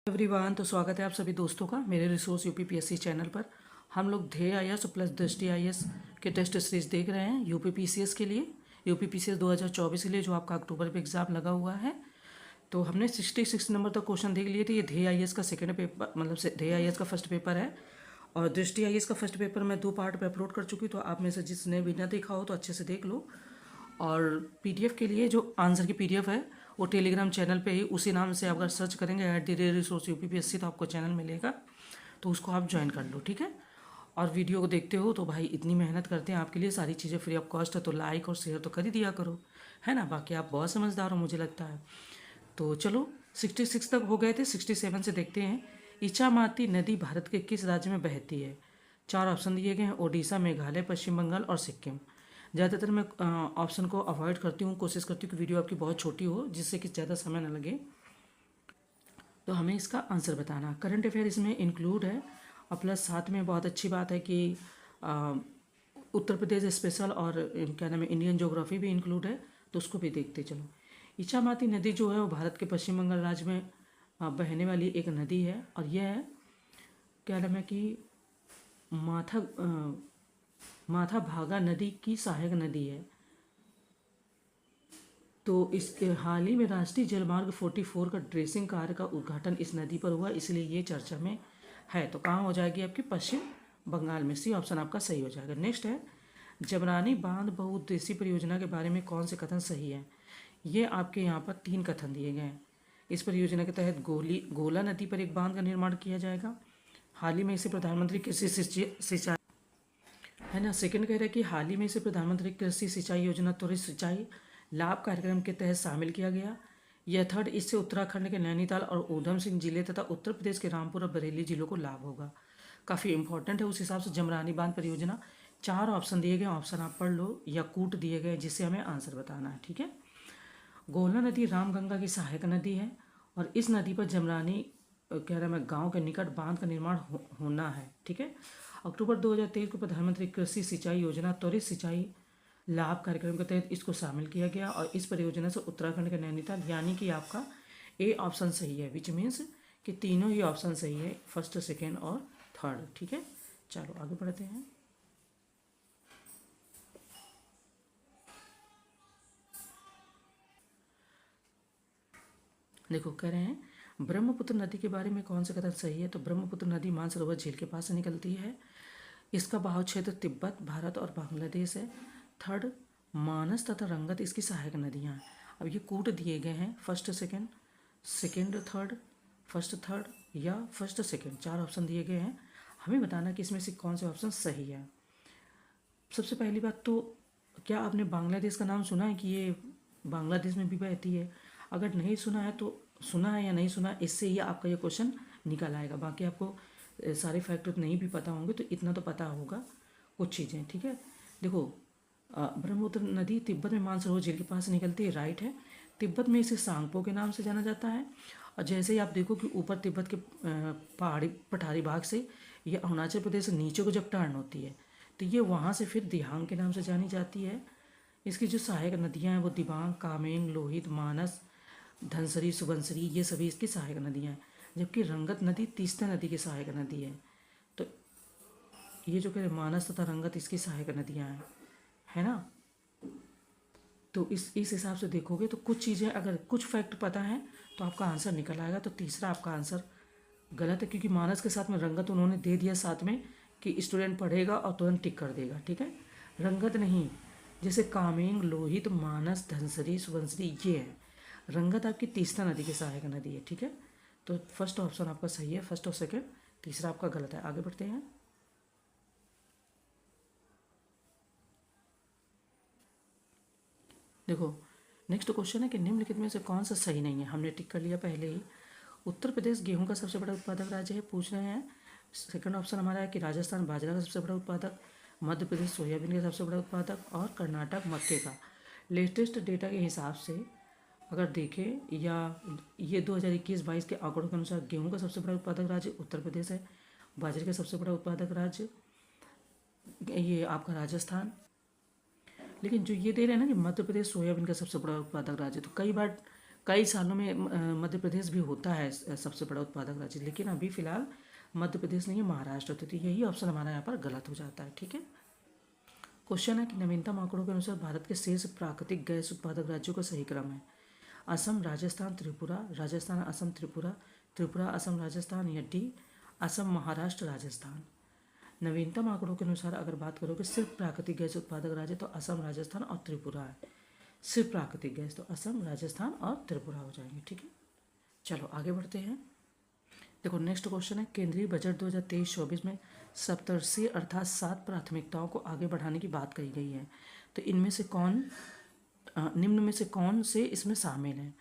Everyone, तो स्वागत है आप सभी दोस्तों का मेरे रिसोर्स यूपीपीएससी चैनल पर। हम लोग ध्येय आईएएस प्लस दृष्टि आईएएस के टेस्ट सीरीज देख रहे हैं यूपीपीसीएस के लिए, यूपीपीसीएस 2024 के लिए, जो आपका अक्टूबर में एग्जाम लगा हुआ है। तो हमने 66 नंबर तक क्वेश्चन देख लिए थे। ये ध्येय आईएएस का सेकेंड पेपर, मतलब ध्येय आईएएस का फर्स्ट पेपर है, और दृष्टि आईएएस का फर्स्ट पेपर मैं 2 पार्ट पे अपलोड कर चुकी हूँ। तो आप में से जिसने भी ना देखा हो तो अच्छे से देख लो। और पीडीएफ के लिए जो आंसर की पीडीएफ है वो टेलीग्राम चैनल पे ही उसी नाम से अगर सर्च करेंगे @resource यूपीपीएससी तो आपको चैनल मिलेगा, तो उसको आप ज्वाइन कर लो, ठीक है। और वीडियो को देखते हो तो भाई इतनी मेहनत करते हैं आपके लिए, सारी चीज़ें फ्री ऑफ कॉस्ट है, तो लाइक और शेयर तो कर ही दिया करो, है ना। बाकी आप बहुत समझदार हो मुझे लगता है। तो चलो 66 तक हो गए थे, 67 से देखते हैं। इचामाती नदी भारत के किस राज्य में बहती है? 4 ऑप्शन दिए गए हैं, ओडिशा, मेघालय, पश्चिम बंगाल और सिक्किम। ज़्यादातर मैं ऑप्शन को अवॉइड करती हूँ, कोशिश करती हूँ कि वीडियो आपकी बहुत छोटी हो जिससे कि ज़्यादा समय न लगे। तो हमें इसका आंसर बताना। करंट अफेयर इसमें इंक्लूड है, और प्लस साथ में बहुत अच्छी बात है कि उत्तर प्रदेश स्पेशल और क्या नाम है इंडियन ज्योग्राफी भी इंक्लूड है, तो उसको भी देखते चलो। इचामाती नदी जो है वो भारत के पश्चिम बंगाल राज्य में बहने वाली एक नदी है, और यह क्या नाम है कि माथा भागा नदी की सहायक नदी है। तो इसके हाल ही में राष्ट्रीय जलमार्ग 44 का ड्रेसिंग कार्य का उद्घाटन इस नदी पर हुआ, इसलिए ये चर्चा में है। तो कहाँ हो जाएगी आपकी? पश्चिम बंगाल में। सी ऑप्शन आपका सही हो जाएगा। नेक्स्ट है, जमरानी बांध बहुउद्देशीय परियोजना के बारे में कौन से कथन सही है? ये आपके यहाँ पर 3 कथन दिए गए हैं। इस परियोजना के तहत गोला नदी पर एक बांध का निर्माण किया जाएगा। हाल ही में इसे प्रधानमंत्री कृषि सिंचाई, है ना। सेकंड कह रहे हैं कि हाल ही में इसे प्रधानमंत्री कृषि सिंचाई योजना त्वरित सिंचाई लाभ कार्यक्रम के तहत शामिल किया गया। यह थर्ड, इससे उत्तराखंड के नैनीताल और ऊधम सिंह जिले तथा उत्तर प्रदेश के रामपुर और बरेली जिलों को लाभ होगा। काफ़ी इंपॉर्टेंट है उस हिसाब से जमरानी बांध परियोजना। 4 ऑप्शन दिए गए, ऑप्शन आप पढ़ लो, या कूट दिए गए जिससे हमें आंसर बताना है, ठीक है। गोला नदी रामगंगा की सहायक नदी है, और इस नदी पर जमरानी कह रहा मैं गाँव के निकट बांध का निर्माण होना है, ठीक है। अक्टूबर 2023 को प्रधानमंत्री कृषि सिंचाई योजना त्वरित सिंचाई लाभ कार्यक्रम के तहत इसको शामिल किया गया, और इस परियोजना से उत्तराखंड के नैनीताल, यानी कि आपका ए ऑप्शन सही है, विच मीन्स कि तीनों ही ऑप्शन सही है, फर्स्ट, सेकेंड और थर्ड, ठीक है। चलो आगे बढ़ते हैं। देखो कह रहे हैं ब्रह्मपुत्र नदी के बारे में कौन सा कथन सही है? तो ब्रह्मपुत्र नदी मानसरोवर झील के पास से निकलती है। इसका बहाव क्षेत्र तिब्बत, भारत और बांग्लादेश है। थर्ड, मानस तथा रंगत इसकी सहायक नदियाँ हैं। अब ये कूट दिए गए हैं, first second, second third, first third या फर्स्ट सेकंड, 4 ऑप्शन दिए गए हैं। हमें बताना कि इसमें से कौन से ऑप्शन सही है। सबसे पहली बात तो, क्या आपने बांग्लादेश का नाम सुना है कि ये बांग्लादेश में भी बहती है? अगर नहीं सुना है तो सुना है या नहीं सुना है, इससे ही आपका ये क्वेश्चन निकल आएगा। बाकी आपको सारे फैक्टर नहीं भी पता होंगे, तो इतना तो पता होगा कुछ चीज़ें, ठीक है। देखो ब्रह्मपुत्र नदी तिब्बत में मानसरोवर झील के पास से निकलती है, राइट है। तिब्बत में इसे सांगपो के नाम से जाना जाता है, और जैसे ही आप देखो कि ऊपर तिब्बत के पहाड़ी पठारी भाग से ये अरुणाचल प्रदेश से नीचे को जब टर्न होती है, तो ये वहाँ से फिर दिहांग के नाम से जानी जाती है। इसकी जो सहायक नदियाँ हैं वो दिबांग, कामेंग, लोहित, मानस, धनसरी, सुबनसरी, ये सभी इसकी सहायक नदियाँ हैं। जबकि रंगत नदी तीस्ता नदी की सहायक नदी है। तो ये जो कह रहे मानस तथा रंगत इसकी सहायक नदियाँ हैं, है ना। तो इस हिसाब से देखोगे तो कुछ चीज़ें, अगर कुछ फैक्ट पता है तो आपका आंसर निकल आएगा। तो तीसरा आपका आंसर गलत है, क्योंकि मानस के साथ में रंगत उन्होंने दे दिया साथ में कि स्टूडेंट पढ़ेगा और तुरंत टिक कर देगा, ठीक है। रंगत नहीं, जैसे कामेंग, लोहित, मानस, धनसरी, सुबनसरी ये है। रंगत आपकी तीस्ता नदी की सहायक नदी है, ठीक है। तो फर्स्ट ऑप्शन आपका सही है, फर्स्ट और सेकेंड। तीसरा आपका गलत है। आगे बढ़ते हैं। देखो नेक्स्ट क्वेश्चन है कि निम्नलिखित में से कौन सा सही नहीं है? हमने टिक कर लिया पहले ही। उत्तर प्रदेश गेहूं का सबसे बड़ा उत्पादक राज्य है, पूछ रहे हैं। सेकंड ऑप्शन हमारा है कि राजस्थान बाजरा का सबसे बड़ा उत्पादक, मध्य प्रदेश सोयाबीन का सबसे बड़ा उत्पादक, और कर्नाटक मक्के का। लेटेस्ट डेटा के हिसाब से अगर देखें, या ये 2021-22 के आंकड़ों के अनुसार गेहूं का सबसे बड़ा उत्पादक राज्य उत्तर प्रदेश है, बाजरे का सबसे बड़ा उत्पादक राज्य ये आपका राजस्थान। लेकिन जो ये दे रहे हैं ना कि मध्य प्रदेश सोयाबीन का सबसे बड़ा उत्पादक राज्य, तो कई बार कई सालों में मध्य प्रदेश भी होता है सबसे बड़ा उत्पादक राज्य, लेकिन अभी फिलहाल मध्य प्रदेश नहीं है, महाराष्ट्र होती है। यही ऑप्शन हमारा यहाँ पर गलत हो जाता है। ठीक है। क्वेश्चन है कि नवीनतम आंकड़ों के अनुसार भारत के शेष प्राकृतिक गैस उत्पादक राज्यों का सही क्रम है। असम, राजस्थान, त्रिपुरा, राजस्थान, असम, त्रिपुरा, त्रिपुरा, असम, राजस्थान, या डी असम, महाराष्ट्र, राजस्थान। नवीनतम आंकड़ों के अनुसार अगर बात करोगे सिर्फ प्राकृतिक गैस उत्पादक राज्य तो असम, राजस्थान और त्रिपुरा है। सिर्फ प्राकृतिक गैस तो असम, राजस्थान और त्रिपुरा हो जाएंगे। ठीक है। चलो आगे बढ़ते हैं। देखो नेक्स्ट क्वेश्चन है, केंद्रीय बजट 2023-24 में सप्तऋषि अर्थात 7 प्राथमिकताओं को आगे बढ़ाने की बात कही गई है। तो इनमें से निम्न में से कौन से इसमें शामिल हैं?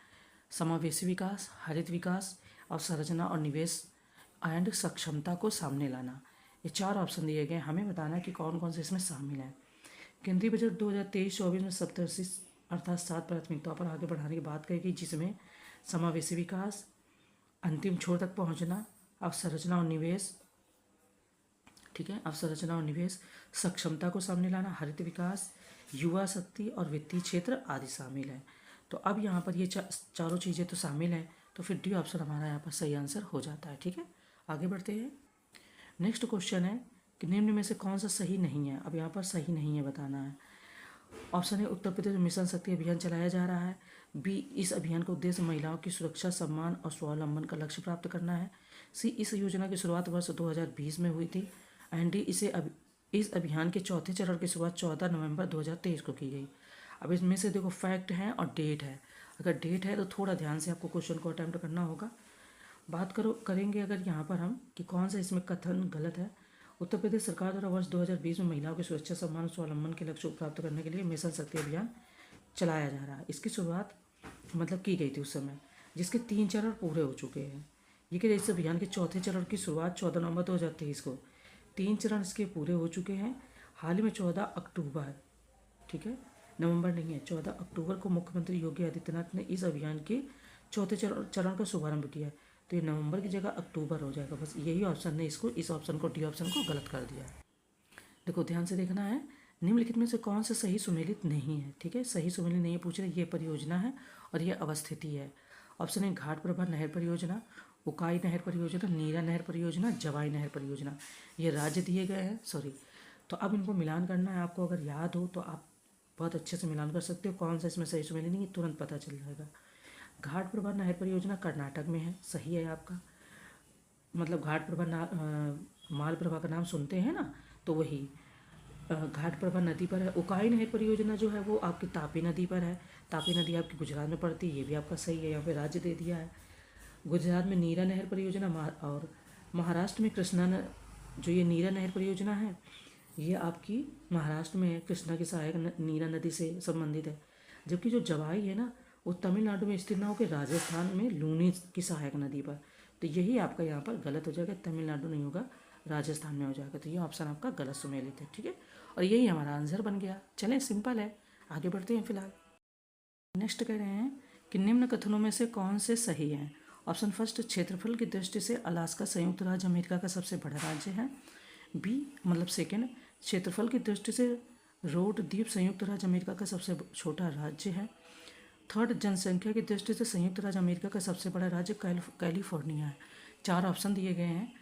समावेशी विकास, हरित विकास, अवसंरचना और निवेश एंड सक्षमता को सामने लाना। ये 4 ऑप्शन दिए गए, हमें बताना है कि कौन कौन से इसमें शामिल है। केंद्रीय बजट 2023-24 में सप्तऋषि अर्थात 7 प्राथमिकताओं पर आगे बढ़ाने की बात कही गई, जिसमें समावेशी विकास, अंतिम छोर तक पहुंचना, अवसंरचना और निवेश, ठीक है, अवसंरचना और निवेश, सक्षमता को सामने लाना, हरित विकास, युवा शक्ति और वित्तीय क्षेत्र आदि शामिल है। तो अब यहाँ पर ये चारों चीज़ें तो शामिल हैं, तो फिर डी ऑप्शन हमारा यहाँ पर सही आंसर हो जाता है। ठीक है। आगे बढ़ते हैं। नेक्स्ट क्वेश्चन है कि निम्न में से कौन सा सही नहीं है? अब यहाँ पर सही नहीं है बताना है। ऑप्शन ए, उत्तर प्रदेश में मिशन शक्ति अभियान चलाया जा रहा है। बी, इस अभियान का उद्देश्य महिलाओं की सुरक्षा, सम्मान और स्वावलंबन का लक्ष्य प्राप्त करना है। सी, इस योजना की शुरुआत वर्ष 2020 में हुई थी। एंड डी, इस अभियान के चौथे चरण की शुरुआत 14 नवंबर 2023 को की गई। अब इसमें से देखो फैक्ट है और डेट है। अगर डेट है तो थोड़ा ध्यान से आपको क्वेश्चन को अटेम्प्ट करना होगा। बात करेंगे अगर यहाँ पर हम कि कौन सा इसमें कथन गलत है। उत्तर प्रदेश सरकार द्वारा वर्ष 2020 में महिलाओं की सुरक्षा, सम्मान और स्वावलंबन के लक्ष्य को प्राप्त करने के लिए मिशन शक्ति अभियान चलाया जा रहा है। इसकी शुरुआत मतलब की गई थी उस समय, जिसके 3 चरण पूरे हो चुके हैं। ये कि इस अभियान के चौथे चरण की शुरुआत 14 नवंबर 2023 को, 3 चरण इसके पूरे हो चुके हैं। हाल ही में 14 अक्टूबर, ठीक है, नवंबर नहीं है, 14 अक्टूबर को मुख्यमंत्री योगी आदित्यनाथ ने इस अभियान के चौथे चरण का शुभारंभ किया है। तो ये नवंबर की जगह अक्टूबर हो जाएगा। बस यही ऑप्शन ने इस ऑप्शन को, डी ऑप्शन को गलत कर दिया है। देखो ध्यान से देखना है, निम्नलिखित में से कौन सा सही सुमेलित नहीं है। ठीक है, सही सुमेलित नहीं है पूछ रहे, ये परियोजना है और ये अवस्थिति है। ऑप्शन ए, घाट प्रभा नहर परियोजना, उकाई नहर परियोजना, नीरा नहर परियोजना, जवाई नहर परियोजना। ये राज्य दिए गए हैं, सॉरी। तो अब इनको मिलान करना है आपको। अगर याद हो तो आप बहुत अच्छे से मिलान कर सकते हो, कौन सा इसमें सही सुमेलित नहीं है, तुरंत पता चल जाएगा। घाट प्रभा नहर परियोजना कर्नाटक में है, सही है आपका। मतलब घाट प्रभा माल प्रभा का नाम सुनते हैं ना, तो वही घाट प्रभा नदी पर है। उकाई नहर परियोजना जो है वो आपकी तापी नदी पर है। तापी नदी आपकी गुजरात में पड़ती है, ये भी आपका सही है, यहाँ पे राज्य दे दिया है। गुजरात में नीरा नहर परियोजना और महाराष्ट्र में जो ये नीरा नहर परियोजना है ये आपकी महाराष्ट्र में है, कृष्णा की सहायक नीरा नदी से संबंधित है। जबकि जो जवाई है ना वो तमिलनाडु में स्थित ना होकर राजस्थान में लूनी की सहायक नदी पर। तो यही आपका यहाँ पर गलत हो जाएगा, तमिलनाडु नहीं होगा, राजस्थान में हो जाएगा। तो ये ऑप्शन आपका गलत सुमेलित है। ठीक है, और यही हमारा आंसर बन गया। चलें, सिंपल है, आगे बढ़ते हैं। फिलहाल नेक्स्ट कह रहे हैं कि निम्न कथनों में से कौन से सही हैं। ऑप्शन फर्स्ट, क्षेत्रफल की दृष्टि से अलास्का संयुक्त राज्य अमेरिका का सबसे बड़ा राज्य है। बी मतलब सेकेंड, क्षेत्रफल की दृष्टि से रोड द्वीप संयुक्त राज्य अमेरिका का सबसे छोटा राज्य है। थर्ड, जनसंख्या की दृष्टि से संयुक्त राज्य अमेरिका का सबसे बड़ा राज्य कैलिफोर्निया है। 4 ऑप्शन दिए गए हैं।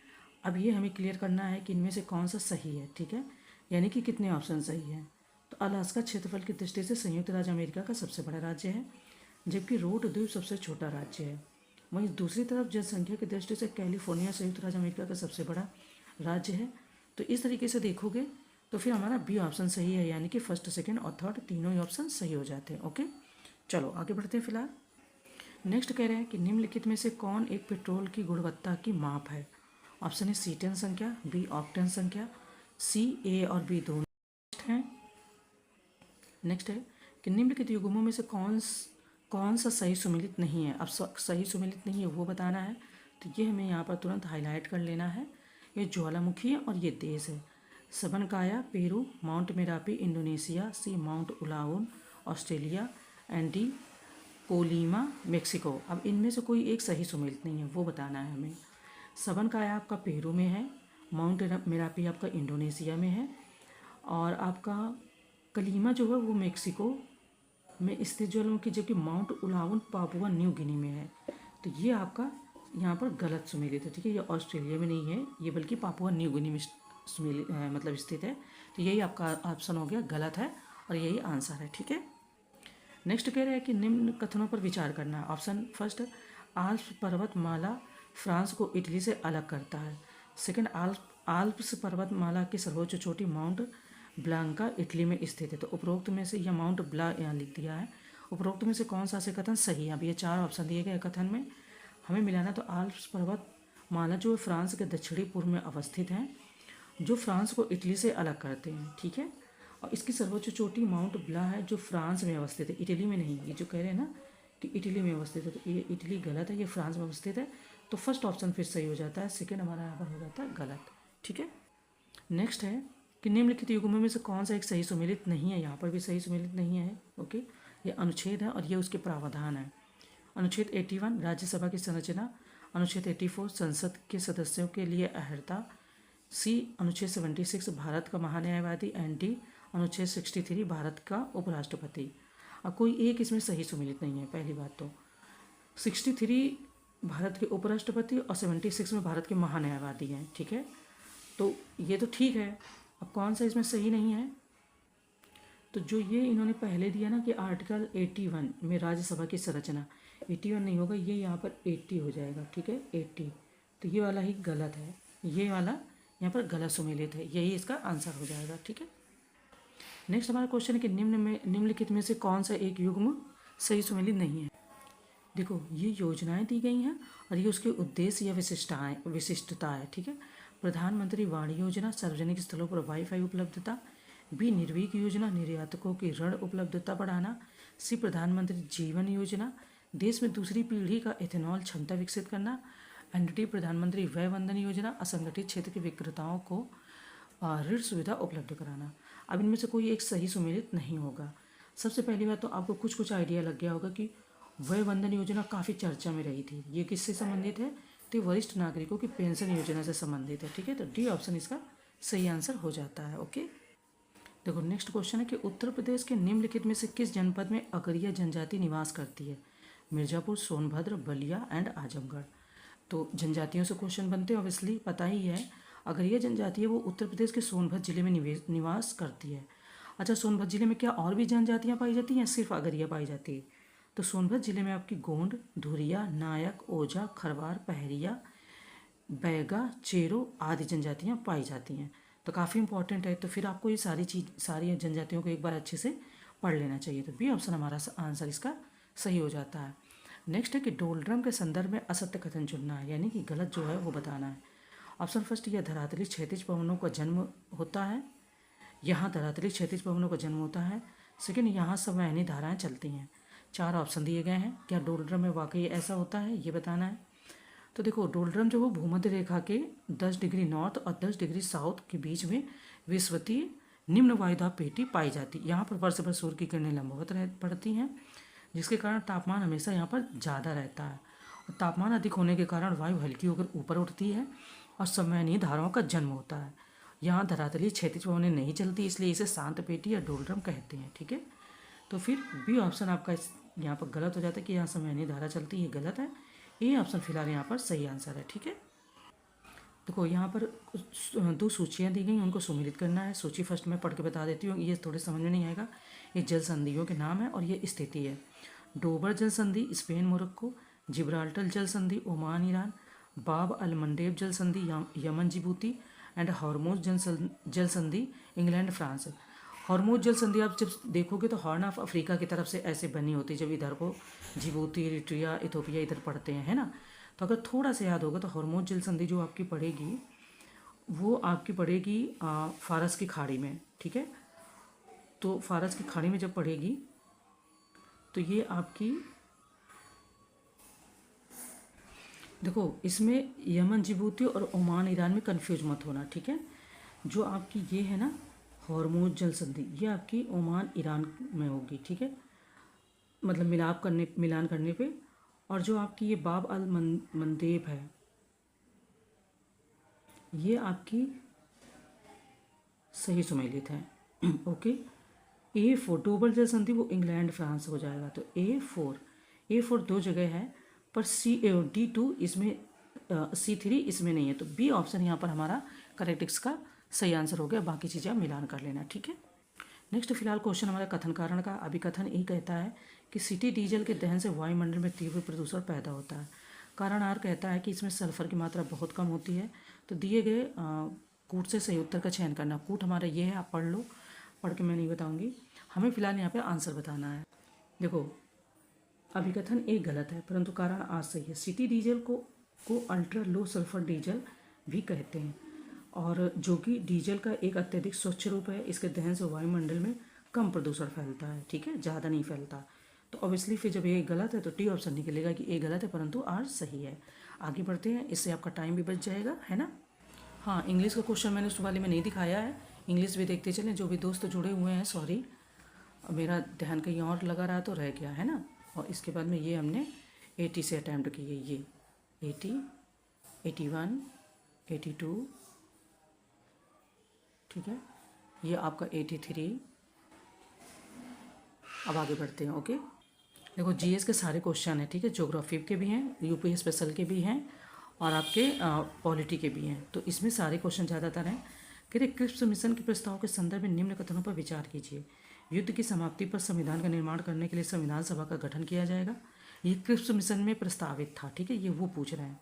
अब ये हमें क्लियर करना है कि इनमें से कौन सा सही है। ठीक है, यानी कि कितने ऑप्शन सही हैं। तो अलास्का क्षेत्रफल की दृष्टि से संयुक्त राज्य अमेरिका का सबसे बड़ा राज्य है, जबकि रोड द्वीप सबसे छोटा राज्य है। वहीं दूसरी तरफ जनसंख्या की दृष्टि से कैलिफोर्निया संयुक्त राज्य अमेरिका का सबसे बड़ा राज्य है। तो इस तरीके से देखोगे तो फिर हमारा बी ऑप्शन सही है, यानी कि फर्स्ट, सेकेंड और थर्ड तीनों ही ऑप्शन सही हो जाते हैं। ओके, चलो आगे बढ़ते हैं। फिलहाल नेक्स्ट कह रहे हैं कि निम्नलिखित में से कौन एक पेट्रोल की गुणवत्ता की माप है। ऑप्शन ए, सीटेन संख्या, बी ऑक्टेन संख्या, सी ए और बी दोनों हैं। नेक्स्ट है कि निम्नलिखित युग्मों में से कौन सा सही सुमेलित नहीं है। अब सही सुमेलित नहीं है वो बताना है, तो ये हमें यहाँ पर तुरंत हाईलाइट कर लेना है। ये ज्वालामुखी है और ये देश है। Sabancaya Peru, Mount Merapi Indonesia, C Mount Ulawun Australia, and D Colima Mexico. अब इनमें से कोई एक सही सुमेलित नहीं है, वो बताना है हमें। सबनकाया आपका पेरू में है, माउंट मेरापी आपका इंडोनेशिया में है, और आपका कलीमा जो है वो मेक्सिको में स्थित ज्वालामुखी, जबकि माउंट उलाउन पापुआ न्यू गिनी में है। तो ये आपका यहाँ पर गलत सुमेलित है, ठीक है। ये ऑस्ट्रेलिया में नहीं है ये, बल्कि पापुआ न्यू गिनी में मतलब स्थित है। तो यही आपका ऑप्शन हो गया गलत है और यही आंसर है, ठीक है। नेक्स्ट कह रहे हैं कि निम्न कथनों पर विचार करना है। ऑप्शन फर्स्ट, आल्प्स पर्वतमाला फ्रांस को इटली से अलग करता है। सेकंड, आल्प्स पर्वतमाला की सर्वोच्च चोटी माउंट ब्लांका इटली में स्थित है। तो उपरोक्त में से यह माउंट ब्ला यहाँ लिख दिया है, उपरोक्त में से कौन सा से कथन सही है। अब ये 4 ऑप्शन दिए गए कथन में हमें मिलाना। तो आल्प्स पर्वतमाला जो फ्रांस के दक्षिणी पूर्व में अवस्थित हैं, जो फ्रांस को इटली से अलग करते हैं, ठीक है। और इसकी सर्वोच्च चोटी माउंट ब्ला है जो फ्रांस में अवस्थित है, इटली में नहीं। ये जो कह रहे हैं ना कि इटली में अवस्थित है, तो ये इटली गलत है, ये फ्रांस में अवस्थित है। तो फर्स्ट ऑप्शन फिर सही हो जाता है, सेकेंड हमारा यहाँ पर हो जाता है गलत, ठीक है। नेक्स्ट है कि निम्नलिखित युग्मों में से कौन सा एक सही सुमेलित नहीं है। यहाँ पर भी सही सुमेलित नहीं है, ओके। ये अनुच्छेद है और ये उसके प्रावधान है। अनुच्छेद 81 राज्यसभा की संरचना, अनुच्छेद 84 संसद के सदस्यों के लिए अर्हता, सी अनुच्छेद 76 भारत का महान्यायवादी, एंड डी अनुच्छेद 63 भारत का उपराष्ट्रपति। अब कोई एक इसमें सही सुमेलित नहीं है। पहली बात तो 63 भारत के उपराष्ट्रपति और 76 में भारत के महान्यायवादी हैं, ठीक है। तो ये तो ठीक है। अब कौन सा इसमें सही नहीं है, तो जो ये इन्होंने पहले दिया ना कि आर्टिकल 81 में राज्यसभा की संरचना, 81 नहीं होगा, ये यहाँ पर 80 हो जाएगा, ठीक है, 80। तो ये वाला ही गलत है, ये वाला यहाँ पर गलत सुमेलित है, यही इसका आंसर हो जाएगा, ठीक है। नेक्स्ट हमारा क्वेश्चन है कि निम्नलिखित में से कौन सा एक युग्म सही सुमेलित नहीं है। देखो ये योजनाएं दी गई हैं और ये उसके उद्देश्य या विशिष्टता है, ठीक है। प्रधानमंत्री वाणी योजना, सार्वजनिक स्थलों पर वाईफाई उपलब्धता, बी निर्वीक योजना, निर्यातकों की ऋण उपलब्धता बढ़ाना, सी प्रधानमंत्री जीवन योजना, देश में दूसरी पीढ़ी का एथेनॉल क्षमता विकसित करना, एंड डी प्रधानमंत्री वय वंदन योजना, असंगठित क्षेत्र के विक्रेताओं को ऋण सुविधा उपलब्ध कराना। अब इनमें से कोई एक सही सुमेलित नहीं होगा। सबसे पहली बात तो आपको कुछ आइडिया लग गया होगा कि वय वंदन योजना काफ़ी चर्चा में रही थी। ये किससे संबंधित है, तो वरिष्ठ नागरिकों की पेंशन योजना से संबंधित है, ठीक है। तो डी ऑप्शन इसका सही आंसर हो जाता है, ओके। देखो नेक्स्ट क्वेश्चन है कि उत्तर प्रदेश के निम्नलिखित में से किस जनपद में अगरिया जनजाति निवास करती है। मिर्जापुर, सोनभद्र, बलिया एंड आजमगढ़। तो जनजातियों से क्वेश्चन बनते हैं, ऑब्वियसली पता ही है। अगरिया जनजाति है वो उत्तर प्रदेश के सोनभद्र जिले में निवास करती है। अच्छा, सोनभद्र जिले में क्या और भी जनजातियाँ पाई जाती हैं, सिर्फ अगरिया पाई जाती है। तो सोनभद्र जिले में आपकी गोंड, धुरिया, नायक, ओझा, खरवार, पहरिया, बैगा, चेरो आदि जनजातियाँ पाई जाती हैं। तो काफ़ी इंपॉर्टेंट है। तो फिर आपको ये सारी जनजातियों को एक बार अच्छे से पढ़ लेना चाहिए। तो बी ऑप्शन हमारा आंसर इसका सही हो जाता है। नेक्स्ट है कि डोलड्रम के संदर्भ में असत्य कथन चुनना है, यानी कि गलत जो है वो बताना है। ऑप्शन फर्स्ट, यह धरातली क्षैतिज पवनों का जन्म होता है, यहाँ धरातली क्षैतिज पवनों का जन्म होता है। सेकेंड, यहाँ संवहनी धाराएं चलती हैं। 4 ऑप्शन दिए गए हैं, क्या डोलड्रम में वाकई ऐसा होता है ये बताना है। तो देखो डोलड्रम जो वो भूमध्य रेखा के 10 डिग्री नॉर्थ और 10 डिग्री साउथ के बीच में विषुवतीय निम्न वायुदाब पेटी पाई जाती है। यहाँ पर वर्ष भर सूर्य की किरणें लंबवत पड़ती हैं, जिसके कारण तापमान हमेशा यहाँ पर ज़्यादा रहता है। और तापमान अधिक होने के कारण वायु हल्की होकर ऊपर उठती है और संवहनीय धाराओं का जन्म होता है। यहाँ धरातलीय क्षैतिज पवनें नहीं चलती, इसलिए इसे शांत पेटी या डोलड्रम कहते हैं, ठीक है। तो फिर बी ऑप्शन आपका यहाँ पर गलत हो जाता है कि यहाँ संवहनीय धारा चलती है, ये गलत है। ए ऑप्शन फिलहाल यहाँ पर सही आंसर है, ठीक है। देखो यहाँ पर 2 सूचियाँ दी गई, उनको सुमेलित करना है। सूची फर्स्ट में पढ़ के बता देती हूँ, ये थोड़े समझ में नहीं आएगा। ये जल संधियों के नाम है और ये स्थिति है। डोबर जल संधि स्पेन मोरक्को, जिब्राल्टर जल संधि ओमान ईरान, बाब अल मंडेब जल संधि यमन जिबूती एंड हॉर्मोज जल संधि इंग्लैंड फ्रांस। हॉर्मोज जल संधि आप जब देखोगे तो हॉर्न ऑफ अफ्रीका की तरफ से ऐसे बनी होती है, जब इधर को जिबूती, इरिट्रिया, इथोपिया इधर पड़ते हैं, है ना। तो अगर थोड़ा सा याद होगा तो हॉर्मोज जल संधि जो आपकी पड़ेगी वो आपकी पड़ेगी फारस की खाड़ी में, ठीक है। तो फारस की खाड़ी में जब पड़ेगी तो ये आपकी, देखो इसमें यमन जिबूती और ओमान ईरान में कंफ्यूज मत होना, ठीक है। जो आपकी ये है ना हॉर्मोज जल संधि, ये आपकी ओमान ईरान में होगी, ठीक है, मतलब मिलान करने पे। और जो आपकी ये बाब अल मंदेब है, ये आपकी सही सुमेलित है, ओके। A4 डोबर जल संधि वो इंग्लैंड फ्रांस हो जाएगा। तो A4 दो जगह है, पर D2 इसमें, C3 इसमें नहीं है। तो बी ऑप्शन यहाँ पर हमारा करेक्ट इसका सही आंसर हो गया। बाकी चीज़ें आप मिलान कर लेना, ठीक है। नेक्स्ट फिलहाल क्वेश्चन हमारा कथन कारण का। अभिकथन ये कहता है कि सिटी डीजल के दहन से वायुमंडल में तीव्र प्रदूषण पैदा होता है। कारण आर कहता है कि इसमें सल्फर की मात्रा बहुत कम होती है। तो दिए गए कूट से सही उत्तर का चयन करना। कूट हमारा ये है, आप पढ़ लो, पढ़ के मैं नहीं बताऊंगी। हमें फिलहाल यहाँ पे आंसर बताना है। देखो, अभिकथन एक गलत है, परंतु कारण आज सही है। सिटी डीजल को अल्ट्रा लो सल्फर डीजल भी कहते हैं, और जो कि डीजल का एक अत्यधिक स्वच्छ रूप है। इसके दहन से वायुमंडल में कम प्रदूषण फैलता है, ठीक है, ज़्यादा नहीं फैलता। तो ऑब्वियसली फिर जब ये गलत है तो टी ऑप्शन निकलेगा कि ए गलत है, परंतु आर सही है। आगे बढ़ते हैं, इससे आपका टाइम भी बच जाएगा, है ना। हाँ, इंग्लिश का क्वेश्चन मैंने उस वाले में नहीं दिखाया है, इंग्लिश भी देखते चलें। जो भी दोस्त जुड़े हुए हैं, सॉरी, मेरा ध्यान कहीं और लगा रहा तो रह गया, है ना। और इसके बाद में ये हमने 80 से अटैम्प्ट किए, ये 80, 81, 82, ठीक है, ये आपका 83। अब आगे बढ़ते हैं, ओके। देखो, जीएस के सारे क्वेश्चन हैं, ठीक है, ज्योग्राफी के भी हैं, यूपी स्पेशल के भी हैं, और आपके पॉलिटी के भी हैं। तो इसमें सारे क्वेश्चन ज़्यादातर हैं। कह रहे क्रिप्स मिशन के प्रस्ताव के संदर्भ में निम्न कथनों पर विचार कीजिए। युद्ध की समाप्ति पर संविधान का निर्माण करने के लिए संविधान सभा का गठन किया जाएगा। ये क्रिप्स मिशन में प्रस्तावित था, ठीक है, ये वो पूछ रहे हैं।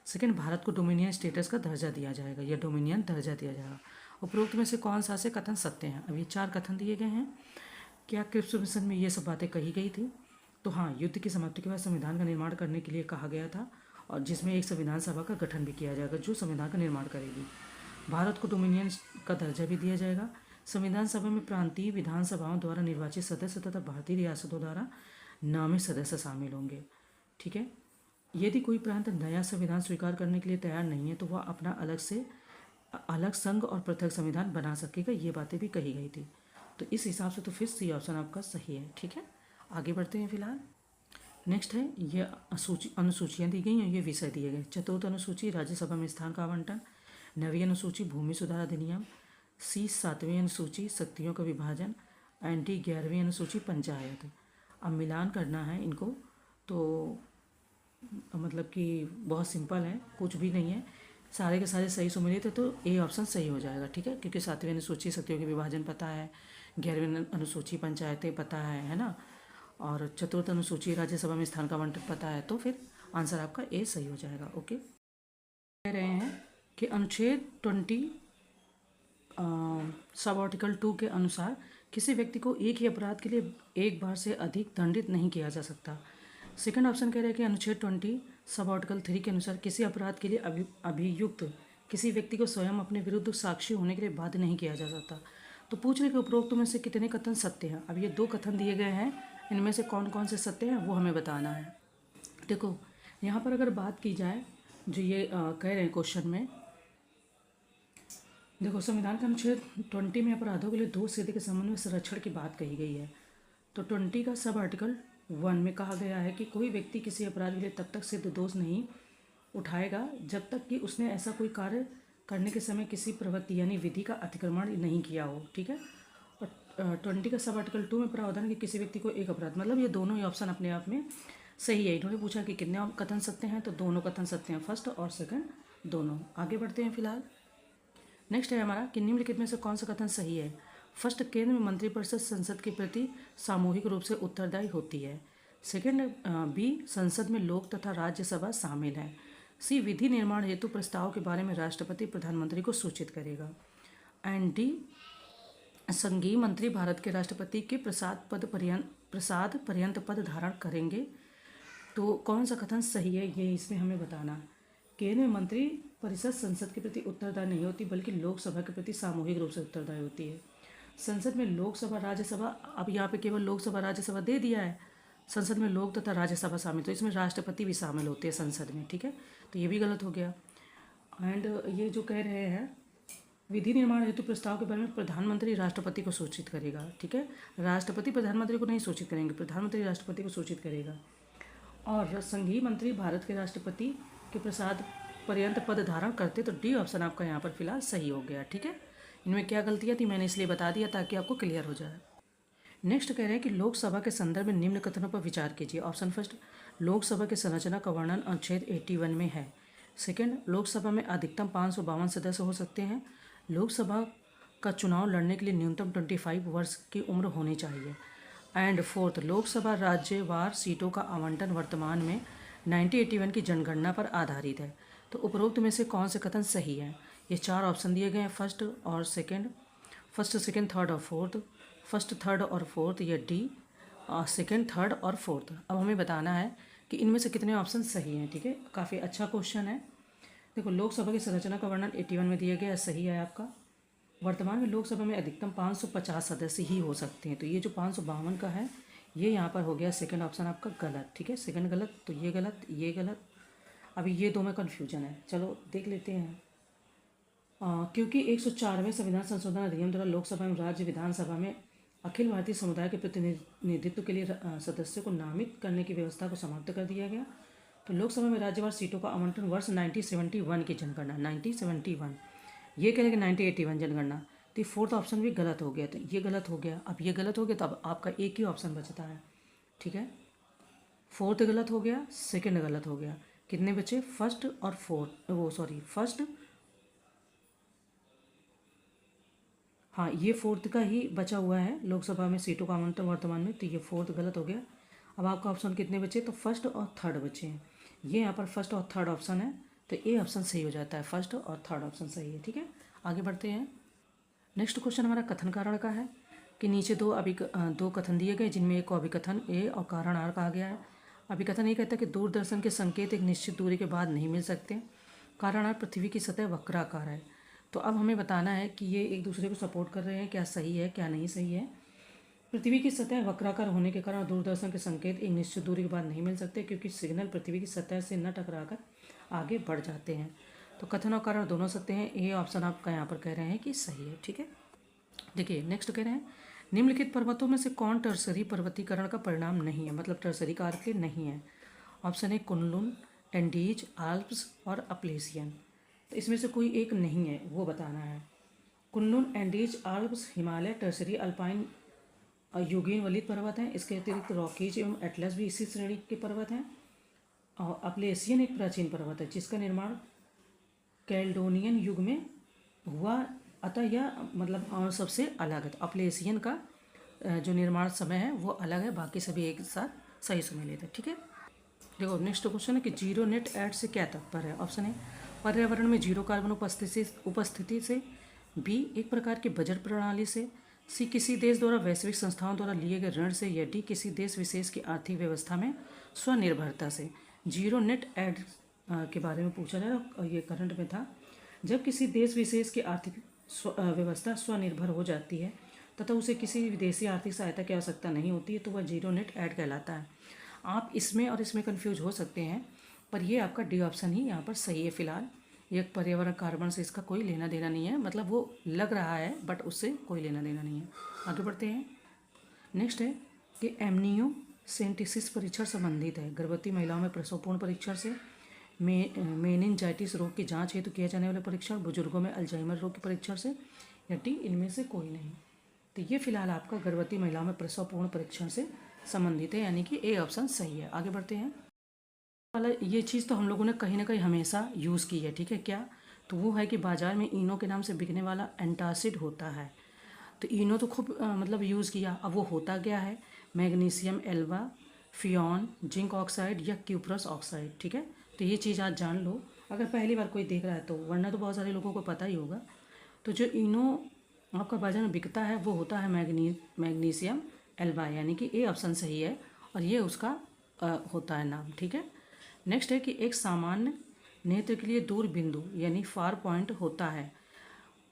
सेकेंड, भारत को डोमिनियन स्टेटस का दर्जा दिया जाएगा, या डोमिनियन दर्जा दिया जाएगा। उपरोक्त में से कौन सा से कथन सत्य हैं? अब ये 4 कथन दिए गए हैं। क्या क्रिप्स मिशन में ये सब बातें कही गई थी? तो हाँ, युद्ध की समाप्ति के बाद संविधान का निर्माण करने के लिए कहा गया था, और जिसमें एक संविधान सभा का गठन भी किया जाएगा जो संविधान का निर्माण करेगी। भारत को डोमिनियन का दर्जा भी दिया जाएगा। संविधान सभा में प्रांतीय विधानसभाओं द्वारा निर्वाचित सदस्य तथा भारतीय रियासतों द्वारा नामित सदस्य शामिल होंगे, ठीक है। यदि कोई प्रांत नया संविधान स्वीकार करने के लिए तैयार नहीं है तो वह अपना अलग संघ और पृथक संविधान बना सकेगा। ये बातें भी कही गई थी। तो इस हिसाब से तो फिर सी ऑप्शन आपका सही है, ठीक है। आगे बढ़ते हैं फिलहाल। नेक्स्ट है, ये अनुसूचियाँ दी गई हैं, ये विषय दिए गए। चतुर्थ अनुसूची राज्यसभा में स्थान का आवंटन। 9वीं अनुसूची भूमि सुधार अधिनियम। सी 7वीं अनुसूची शक्तियों का विभाजन। एंड डी 11वीं अनुसूची पंचायत। अब मिलान करना है इनको, तो मतलब कि बहुत सिंपल है, कुछ भी नहीं है, सारे के सारे सही सुमेलित है, तो ए ऑप्शन सही हो जाएगा, ठीक है। क्योंकि 7वीं अनुसूची शक्तियों के विभाजन पता है, 11वीं अनुसूची पंचायतें पता है ना, और चतुर्थ अनुसूची राज्यसभा में स्थान का आवंटन पता है, तो फिर आंसर आपका ए सही हो जाएगा, ओके। कह रहे हैं कि अनुच्छेद 20 सब आर्टिकल 2 के अनुसार किसी व्यक्ति को एक ही अपराध के लिए एक बार से अधिक दंडित नहीं किया जा सकता। सेकंड ऑप्शन कह रहे हैं कि अनुच्छेद 20 सब आर्टिकल 3 के अनुसार किसी अपराध के लिए अभियुक्त किसी व्यक्ति को स्वयं अपने विरुद्ध साक्षी होने के लिए बाध्य नहीं किया जा सकता। तो पूछ रहे कि उपरोक्त में से कितने कथन सत्य हैं। अब ये 2 कथन दिए गए हैं, इनमें से कौन कौन से सत्य हैं वो हमें बताना है। देखो, यहाँ पर अगर बात की जाए, जो ये कह रहे हैं क्वेश्चन में, देखो, संविधान के अनुच्छेद 20 में अपराधों के लिए दोष सिद्धि के संबंध में संरक्षण की बात कही गई है। तो 20 का सब आर्टिकल 1 में कहा गया है कि कोई व्यक्ति किसी अपराध के लिए तब तक सिद्ध दोष नहीं उठाएगा जब तक कि उसने ऐसा कोई कार्य करने के समय किसी प्रवृत्ति यानी विधि का अतिक्रमण नहीं किया हो, ठीक है। और 20 का सब आर्टिकल 2 में प्रावधान कि किसी व्यक्ति को एक अपराध, मतलब ये दोनों ही ऑप्शन अपने आप में सही है। इन्होंने पूछा कि कितने कथन सत्य हैं, तो दोनों कथन सत्य हैं, फर्स्ट और सेकंड दोनों। आगे बढ़ते हैं फिलहाल। नेक्स्ट है हमारा कि निम्नलिखित में से कौन सा कथन सही है। फर्स्ट, केंद्र में मंत्रिपरिषद संसद के प्रति सामूहिक रूप से उत्तरदायी होती है। सेकंड, बी, संसद में लोक तथा राज्यसभा शामिल है। सी, विधि निर्माण हेतु प्रस्ताव के बारे में राष्ट्रपति प्रधानमंत्री को सूचित करेगा। एंड डी, संघीय मंत्री भारत के राष्ट्रपति के प्रसाद पर्यंत पद धारण करेंगे। तो कौन सा कथन सही है ये इसमें हमें बताना। केंद्र में मंत्री परिषद संसद के प्रति उत्तरदायी नहीं होती, बल्कि लोकसभा के प्रति सामूहिक रूप से उत्तरदायी होती है। संसद में लोकसभा राज्यसभा, अब यहाँ पे केवल लोकसभा राज्यसभा दे दिया है, संसद में लोक तथा राज्यसभा शामिल, तो इसमें राष्ट्रपति भी शामिल होते हैं संसद में, ठीक है। तो ये भी गलत हो गया। एंड ये जो कह रहे हैं विधि निर्माण हेतु प्रस्ताव के बारे में प्रधानमंत्री राष्ट्रपति को सूचित करेगा, ठीक है। राष्ट्रपति प्रधानमंत्री को नहीं सूचित करेंगे, प्रधानमंत्री राष्ट्रपति को सूचित करेगा। और संघीय मंत्री भारत के राष्ट्रपति के प्रसाद पर्यंत पद धारण करते, तो डी ऑप्शन आपका यहाँ पर फिलहाल सही हो गया, ठीक है। इनमें क्या गलतियाँ थी मैंने इसलिए बता दिया ताकि आपको क्लियर हो जाए। नेक्स्ट कह रहे हैं कि लोकसभा के संदर्भ में निम्न कथनों पर विचार कीजिए। ऑप्शन फर्स्ट, लोकसभा की संरचना का वर्णन अनुच्छेद 81 में है। सेकंड, लोकसभा में अधिकतम 552 सदस्य हो सकते हैं। लोकसभा का चुनाव लड़ने के लिए न्यूनतम 25 वर्ष की उम्र होनी चाहिए। एंड फोर्थ, लोकसभा राज्यवार सीटों का आवंटन वर्तमान में 1981 की जनगणना पर आधारित है। तो उपरोक्त में से कौन से कथन सही है? ये 4 ऑप्शन दिए गए हैं, फर्स्ट, सेकंड, थर्ड और फोर्थ, फर्स्ट, थर्ड और फोर्थ, या डी सेकंड, थर्ड और फोर्थ। अब हमें बताना है कि इनमें से कितने ऑप्शन सही हैं। ठीक है, काफ़ी अच्छा क्वेश्चन है। देखो, लोकसभा की संरचना का वर्णन 81 में दिया गया है, सही है आपका। वर्तमान में लोकसभा में अधिकतम 550 सदस्य ही हो सकते हैं। तो ये जो 552 का है, ये यहाँ पर हो गया सेकंड ऑप्शन आपका गलत। ठीक है, सेकंड गलत, तो ये गलत, ये गलत। अभी ये दो में कन्फ्यूजन है, चलो देख लेते हैं। क्योंकि 104वें संविधान संशोधन अधिनियम द्वारा लोकसभा एवं राज्य विधानसभा में अखिल भारतीय समुदाय के प्रतिनिधित्व के लिए सदस्यों को नामित करने की व्यवस्था को समाप्त कर दिया गया। तो लोकसभा में राज्यवार सीटों का आवंटन वर्ष 1971 की जनगणना, 1971, ये कह रहे कि 1981 जनगणना। तो ये फोर्थ ऑप्शन भी गलत हो गया, तो ये गलत हो गया। अब ये गलत हो गया तो अब आपका एक ही ऑप्शन बचता है। ठीक है, फोर्थ गलत हो गया, सेकंड गलत हो गया, कितने बचे? फर्स्ट और फोर्थ, फर्स्ट, हाँ ये फोर्थ का ही बचा हुआ है लोकसभा में सीटों का आवंटन वर्तमान में, तो ये फोर्थ गलत हो गया। अब आपका ऑप्शन कितने बचे? तो फर्स्ट और थर्ड बचे हैं। ये यहाँ पर फर्स्ट और थर्ड ऑप्शन है, तो ए ऑप्शन सही हो जाता है, फर्स्ट और थर्ड ऑप्शन सही है। ठीक है, आगे बढ़ते हैं। नेक्स्ट क्वेश्चन हमारा कथन कारण का है कि नीचे दो कथन दिए गए, जिनमें एक को अभिकथन ए और कारण आर कहा गया है। अभिकथन ये कहता है कि दूरदर्शन के संकेत एक निश्चित दूरी के बाद नहीं मिल सकते। कारण आर, पृथ्वी की सतह वक्राकार है। तो अब हमें बताना है कि ये एक दूसरे को सपोर्ट कर रहे हैं, क्या सही है क्या नहीं सही है। पृथ्वी की सतह वक्राकार होने के कारण दूरदर्शन के संकेत एक निश्चित दूरी के बाद नहीं मिल सकते, क्योंकि सिग्नल पृथ्वी की सतह से न टकराकर आगे बढ़ जाते हैं। तो कथन और कारण दोनों सत्य हैं। ये ऑप्शन आपका यहाँ पर कह रहे हैं कि सही है। ठीक है, देखिए नेक्स्ट कह रहे हैं, निम्नलिखित पर्वतों में से कौन टर्सरी पर्वतीकरण का परिणाम नहीं है, मतलब टर्सरी का अर्थ नहीं है। ऑप्शन है कुनलुन, एंडीज, आल्प्स और अपलेशियन। तो इसमें से कोई एक नहीं है, वो बताना है। Kunlun, Andes, Alps, Himalaya, Tertiary, Alpine, यूगेन वलित पर्वत हैं। इसके अतिरिक्त रॉकीज एवं एटलस भी इसी श्रेणी के पर्वत हैं। और अपलेशियन एक प्राचीन पर्वत है जिसका निर्माण कैल्डोनियन युग में हुआ, अतः यह मतलब सबसे अलग है। तो अपलेशियन का जो निर्माण समय है वो अलग है, बाकी सभी एक साथ सही समय लेते हैं। ठीक है, देखो नेक्स्ट क्वेश्चन है कि जीरो नेट ऐड से क्या तात्पर्य है। ऑप्शन है, पर्यावरण में जीरो कार्बन उपस्थिति से। बी, एक प्रकार की बजट प्रणाली से। सी, किसी देश द्वारा वैश्विक संस्थाओं द्वारा लिए गए ऋण से। या डी, किसी देश विशेष की आर्थिक व्यवस्था में स्वनिर्भरता से। जीरो नेट ऐड के बारे में पूछा जा रहा है और ये करंट में था। जब किसी देश विशेष की आर्थिक व्यवस्था स्वनिर्भर हो जाती है तथा उसे किसी विदेशी आर्थिक सहायता की आवश्यकता नहीं होती है, तो वह जीरो नेट ऐड कहलाता है। आप इसमें और इसमें कंफ्यूज हो सकते हैं, पर ये आपका डी ऑप्शन ही यहाँ पर सही है फिलहाल। ये पर्यावरण कार्बन से इसका कोई लेना देना नहीं है, मतलब वो लग रहा है बट उससे कोई लेना देना नहीं है। आगे बढ़ते हैं। नेक्स्ट है कि एमनियोसेंटेसिस परीक्षण संबंधित है गर्भवती महिलाओं में प्रसवपूर्ण परीक्षण से। मेनिनजाइटिस रोग की जांच हेतु किया जाने वाला परीक्षण, बुजुर्गों में अल्जाइमर रोग के परीक्षण से। या डी, इनमें से कोई नहीं। तो ये फिलहाल आपका गर्भवती महिलाओं में प्रसवपूर्ण परीक्षण से संबंधित है, यानी कि ए ऑप्शन सही है। आगे बढ़ते हैं। वाला ये चीज़ तो हम लोगों ने कहीं ना कहीं हमेशा यूज़ की है। ठीक है, क्या? तो वो है कि बाज़ार में इनो के नाम से बिकने वाला एंटासिड होता है। तो इनो तो खूब मतलब यूज़ किया। अब वो होता क्या है? मैग्नीशियम एल्वा, फियॉन, जिंक ऑक्साइड या क्यूप्रस ऑक्साइड। ठीक है, तो ये चीज़ आज जान लो अगर पहली बार कोई देख रहा है तो, वरना तो बहुत सारे लोगों को पता ही होगा। तो जो इनो आपका बाजार में बिकता है वो होता है मैग्नीशियम एल्वा, यानी कि ए ऑप्शन सही है और ये उसका होता है नाम। ठीक है, नेक्स्ट है कि एक सामान्य नेत्र के लिए दूर बिंदु यानी फार पॉइंट होता है।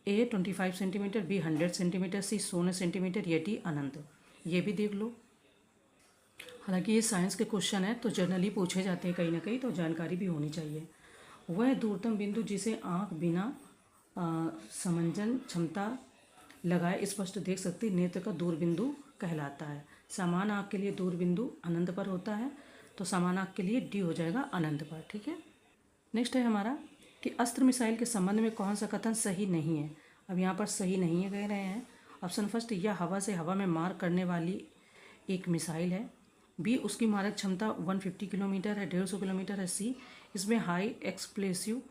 ए 25 सेंटीमीटर, बी 100 सेंटीमीटर, सी 100 सेंटीमीटर, या डी अनंत। ये भी देख लो। हालांकि ये साइंस के क्वेश्चन है तो जनरली पूछे जाते हैं कहीं ना कहीं, तो जानकारी भी होनी चाहिए। वह दूरतम बिंदु जिसे आँख बिना समंजन क्षमता लगाए स्पष्ट देख सकती नेत्र का दूर बिंदु कहलाता है। समान आँख के लिए दूर बिंदु अनंत पर होता है, तो समान आँख के लिए डी हो जाएगा अनंत पर। ठीक है, नेक्स्ट है हमारा कि अस्त्र मिसाइल के संबंध में कौन सा कथन सही नहीं है। अब यहाँ पर सही नहीं है कह रहे हैं ऑप्शन फर्स्ट, यह हवा से हवा में मार करने वाली एक मिसाइल है। बी, उसकी मारक क्षमता 150 किलोमीटर है, 150 किलोमीटर है। सी, इसमें high explosive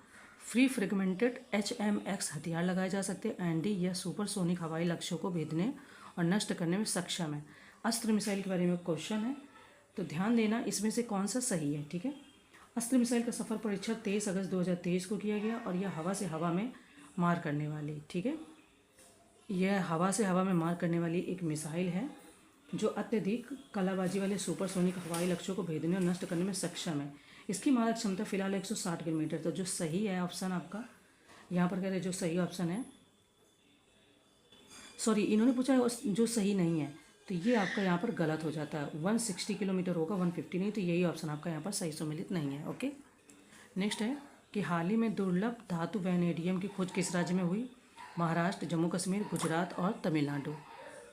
free fragmented HMX हथियार लगाए जा सकते हैं। एंड डी, यह सुपरसोनिक हवाई लक्ष्यों को भेदने और नष्ट करने में सक्षम है। अस्त्र मिसाइल के बारे में क्वेश्चन है, तो ध्यान देना इसमें से कौन सा सही है। ठीक है, अस्त्र मिसाइल का सफल परीक्षण 23 अगस्त 2023 को किया गया और यह हवा से हवा में मार करने वाली, ठीक है, यह हवा से हवा में मार करने वाली एक मिसाइल है जो अत्यधिक कलाबाजी वाले सुपरसोनिक हवाई लक्ष्यों को भेदने और नष्ट करने में सक्षम है। इसकी मारक क्षमता फिलहाल 160 किलोमीटर। तो जो सही है ऑप्शन आपका यहाँ पर कह रहे जो सही ऑप्शन है, सॉरी इन्होंने पूछा है जो सही नहीं है, तो ये आपका यहाँ पर गलत हो जाता है। 160 किलोमीटर होगा, 150 नहीं, तो यही ऑप्शन आपका यहाँ पर सही सम्मिलित नहीं है। ओके, नेक्स्ट है कि हाल ही में दुर्लभ धातु वैनेडियम की खोज किस राज्य में हुई? महाराष्ट्र, जम्मू कश्मीर, गुजरात और तमिलनाडु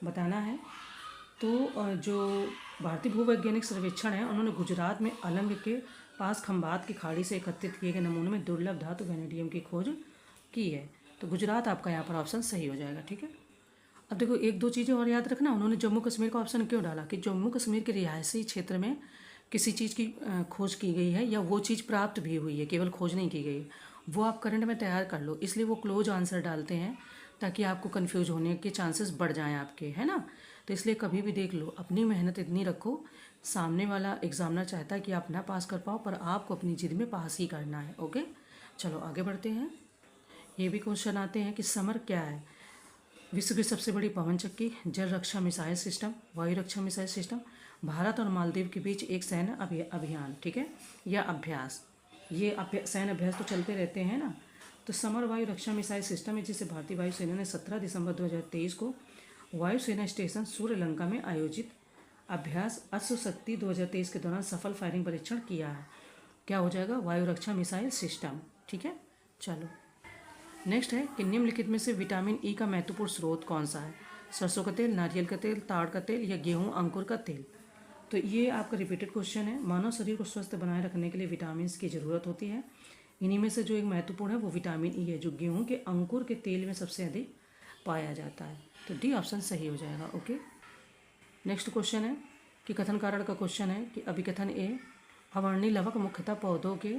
बताना है। तो जो भारतीय भूवैज्ञानिक सर्वेक्षण है उन्होंने गुजरात में अलंग के पास खंबात की खाड़ी से एकत्रित किए गए नमूने में दुर्लभ धातु वैनेडियम की खोज की है। तो गुजरात आपका यहाँ पर ऑप्शन सही हो जाएगा। ठीक है, अब देखो एक दो चीज़ें और याद रखना, उन्होंने जम्मू कश्मीर का ऑप्शन क्यों डाला कि जम्मू कश्मीर के रिहायशी क्षेत्र में किसी चीज़ की खोज की गई है या वो चीज़ प्राप्त भी हुई है, केवल खोज नहीं की गई, वो आप करंट में तैयार कर लो, इसलिए वो क्लोज आंसर डालते हैं ताकि आपको कन्फ्यूज होने के चांसेस बढ़ जाएं आपके, है ना। तो इसलिए कभी भी देख लो, अपनी मेहनत इतनी रखो, सामने वाला एग्जामिनर चाहता है कि आप ना पास कर पाओ पर आपको अपनी जिद में पास ही करना है। ओके, चलो आगे बढ़ते हैं। ये भी क्वेश्चन आते हैं कि समर क्या है? विश्व की सबसे बड़ी पवन चक्की, जल रक्षा मिसाइल सिस्टम, वायु रक्षा मिसाइल सिस्टम, भारत और मालदीव के बीच एक सैन्य अभियान, ठीक है, या अभ्यास। ये सैन्य अभ्यास तो चलते रहते हैं ना। तो समर वायु रक्षा मिसाइल सिस्टम है जिसे भारतीय वायुसेना ने 17 दिसंबर 2023 को वायुसेना स्टेशन सूर्यलंका में आयोजित अभ्यास अश्वशक्ति 2023 के दौरान सफल फायरिंग परीक्षण किया है। क्या हो जाएगा? वायु रक्षा मिसाइल सिस्टम। ठीक है, चलो नेक्स्ट है कि निम्नलिखित में से विटामिन ई का महत्वपूर्ण स्रोत कौन सा है? सरसों का तेल, नारियल का तेल, ताड़ का तेल या गेहूं अंकुर का तेल। तो ये आपका रिपीटेड क्वेश्चन है। मानव शरीर को स्वस्थ बनाए रखने के लिए विटामिन की ज़रूरत होती है। इन्हीं में से जो एक महत्वपूर्ण है वो विटामिन ई है जो गेहूं के अंकुर के तेल में सबसे अधिक पाया जाता है। तो डी ऑप्शन सही हो जाएगा। ओके, नेक्स्ट क्वेश्चन है कि कथन कारण का क्वेश्चन है कि अभिकथन ए, अवर्णी लवक मुख्यतः पौधों के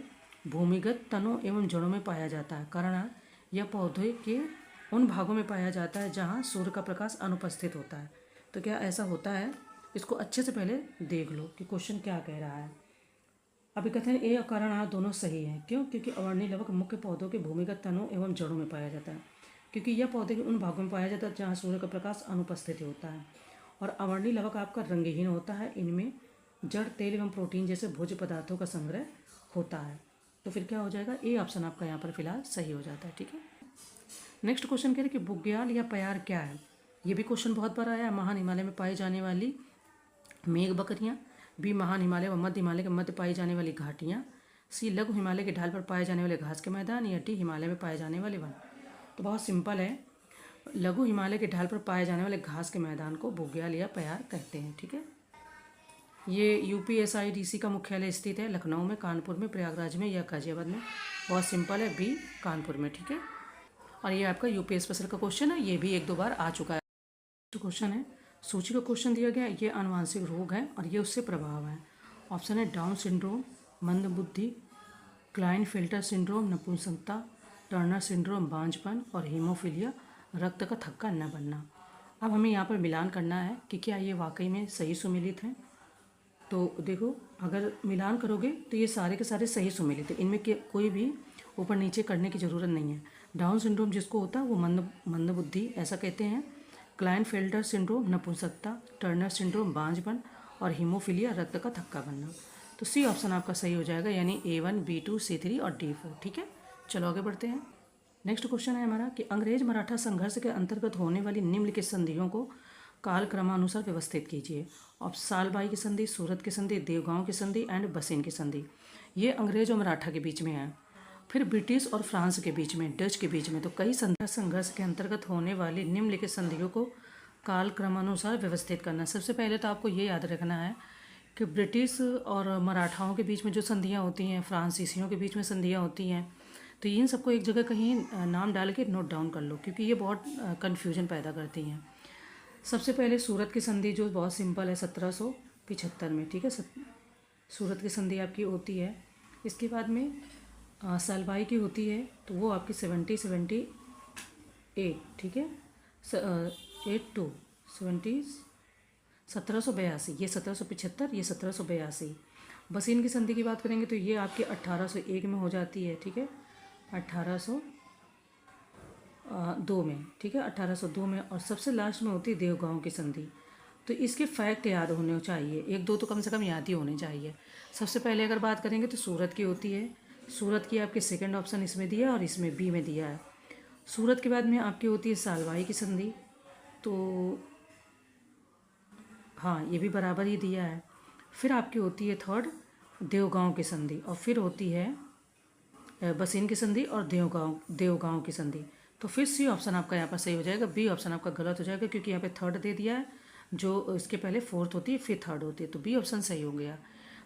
भूमिगत तनों एवं जड़ों में पाया जाता है। कारण यह पौधे के उन भागों में पाया जाता है जहाँ सूर्य का प्रकाश अनुपस्थित होता है। तो क्या ऐसा होता है? इसको अच्छे से पहले देख लो कि क्वेश्चन क्या कह रहा है। अभिकथन ए और कारण आ दोनों सही हैं। क्यों? क्योंकि अवर्णी लवक मुख्य पौधों के भूमिगत तनों एवं जड़ों में पाया जाता है, क्योंकि यह पौधे के उन भागों में पाया जाता है जहाँ सूर्य का प्रकाश अनुपस्थित होता है। और अवर्णी लवक आपका रंगहीन होता है, इनमें जड़, तेल एवं प्रोटीन जैसे भोज्य पदार्थों का संग्रह होता है। तो फिर क्या हो जाएगा? ए ऑप्शन आपका यहाँ पर फिलहाल सही हो जाता है। ठीक है, नेक्स्ट क्वेश्चन कह रहे कि बुग्याल या प्यार क्या है? ये भी क्वेश्चन बहुत बार आया है। महान हिमालय में पाई जाने वाली मेघ बकरियाँ, बी महान हिमालय व मध्य हिमालय के मध्य पाई जाने वाली घाटियाँ, सी लघु हिमालय के ढाल पर पाए जाने वाले घास के मैदान, या डी हिमालय में पाए जाने वाले वन। तो बहुत सिंपल है, लघु हिमालय के ढाल पर पाए जाने वाले घास के मैदान को बुग्याल या प्यार कहते हैं। ठीक है, ये UPSIDC का मुख्यालय स्थित है लखनऊ में, कानपुर में, प्रयागराज में या गाजियाबाद में। बहुत सिंपल है, बी कानपुर में। ठीक है, और ये आपका यूपी स्पेशल का क्वेश्चन है, ये भी एक दो बार आ चुका है। तो क्वेश्चन है, सूची का क्वेश्चन दिया गया, ये आनुवांशिक रोग है और ये उससे प्रभाव है। ऑप्शन है डाउन सिंड्रोम, मंदबुद्धि, क्लाइनफेल्टर सिंड्रोम, नपुंसकता, टर्नर सिंड्रोम, बांझपन और हीमोफीलिया, रक्त का थक्का न बनना। अब हमें यहाँ पर मिलान करना है कि क्या ये वाकई में सही सुमेलित हैं। तो देखो, अगर मिलान करोगे तो ये सारे के सारे सही सुमेलित हैं, इनमें कोई भी ऊपर नीचे करने की ज़रूरत नहीं है। डाउन सिंड्रोम जिसको होता है वो मंदबुद्धि ऐसा कहते हैं, क्लाइनफेल्टर सिंड्रोम नपुंसकता, टर्नर सिंड्रोम बांझपन और हीमोफीलिया रक्त का थक्का बनना। तो सी ऑप्शन आपका सही हो जाएगा, यानी A1, B2, C3 और D4। ठीक है, चलो आगे बढ़ते हैं। नेक्स्ट क्वेश्चन है हमारा कि अंग्रेज मराठा संघर्ष के अंतर्गत होने वाली निम्नलिखित संधियों को काल क्रमानुसार व्यवस्थित कीजिए। और सालबाई की संधि, सूरत की संधि, देवगांव की संधि एंड बसेन की संधि। ये अंग्रेज और मराठा के बीच में है। फिर ब्रिटिश और फ्रांस के बीच में, डच के बीच में। तो कई संघर्ष के अंतर्गत होने वाली निम्नलिखित संधियों को काल क्रमानुसार व्यवस्थित करना। सबसे पहले तो आपको ये याद रखना है कि ब्रिटिश और मराठाओं के बीच में जो संधियाँ होती हैं, फ्रांसीसियों के बीच में संधियाँ होती हैं, तो इन सबको एक जगह कहीं नाम डाल के नोट डाउन कर लो, क्योंकि ये बहुत कन्फ्यूजन पैदा करती हैं। सबसे पहले सूरत की संधि जो बहुत सिंपल है 1775 में, ठीक है। सूरत की संधि आपकी होती है। इसके बाद में सालबाई की होती है, तो वो आपकी 1778, ठीक है। 1782, ये 1775, ये 1782। बसीन की संधि की बात करेंगे तो ये आपके 1801 में हो जाती है, ठीक है। 1802 में, ठीक है, 1802 में। और सबसे लास्ट में होती है देवगांव की संधि। तो इसके फैक्ट याद होने चाहिए, एक दो तो कम से कम याद ही होने चाहिए। सबसे पहले अगर बात करेंगे तो सूरत की होती है। सूरत की आपके सेकंड ऑप्शन इसमें दिया है और इसमें बी में दिया है। सूरत के बाद में आपकी होती है सालवाई की संधि, तो हाँ ये भी बराबर ही दिया है। फिर आपकी होती है थर्ड देवगांव की संधि, और फिर होती है बसीन की संधि और देवगांव की संधि। तो फिर सी ऑप्शन आपका यहाँ पर सही हो जाएगा, बी ऑप्शन आपका गलत हो जाएगा, क्योंकि यहाँ पे थर्ड दे दिया है, जो इसके पहले फोर्थ होती है फिर थर्ड होती है, तो बी ऑप्शन सही हो गया।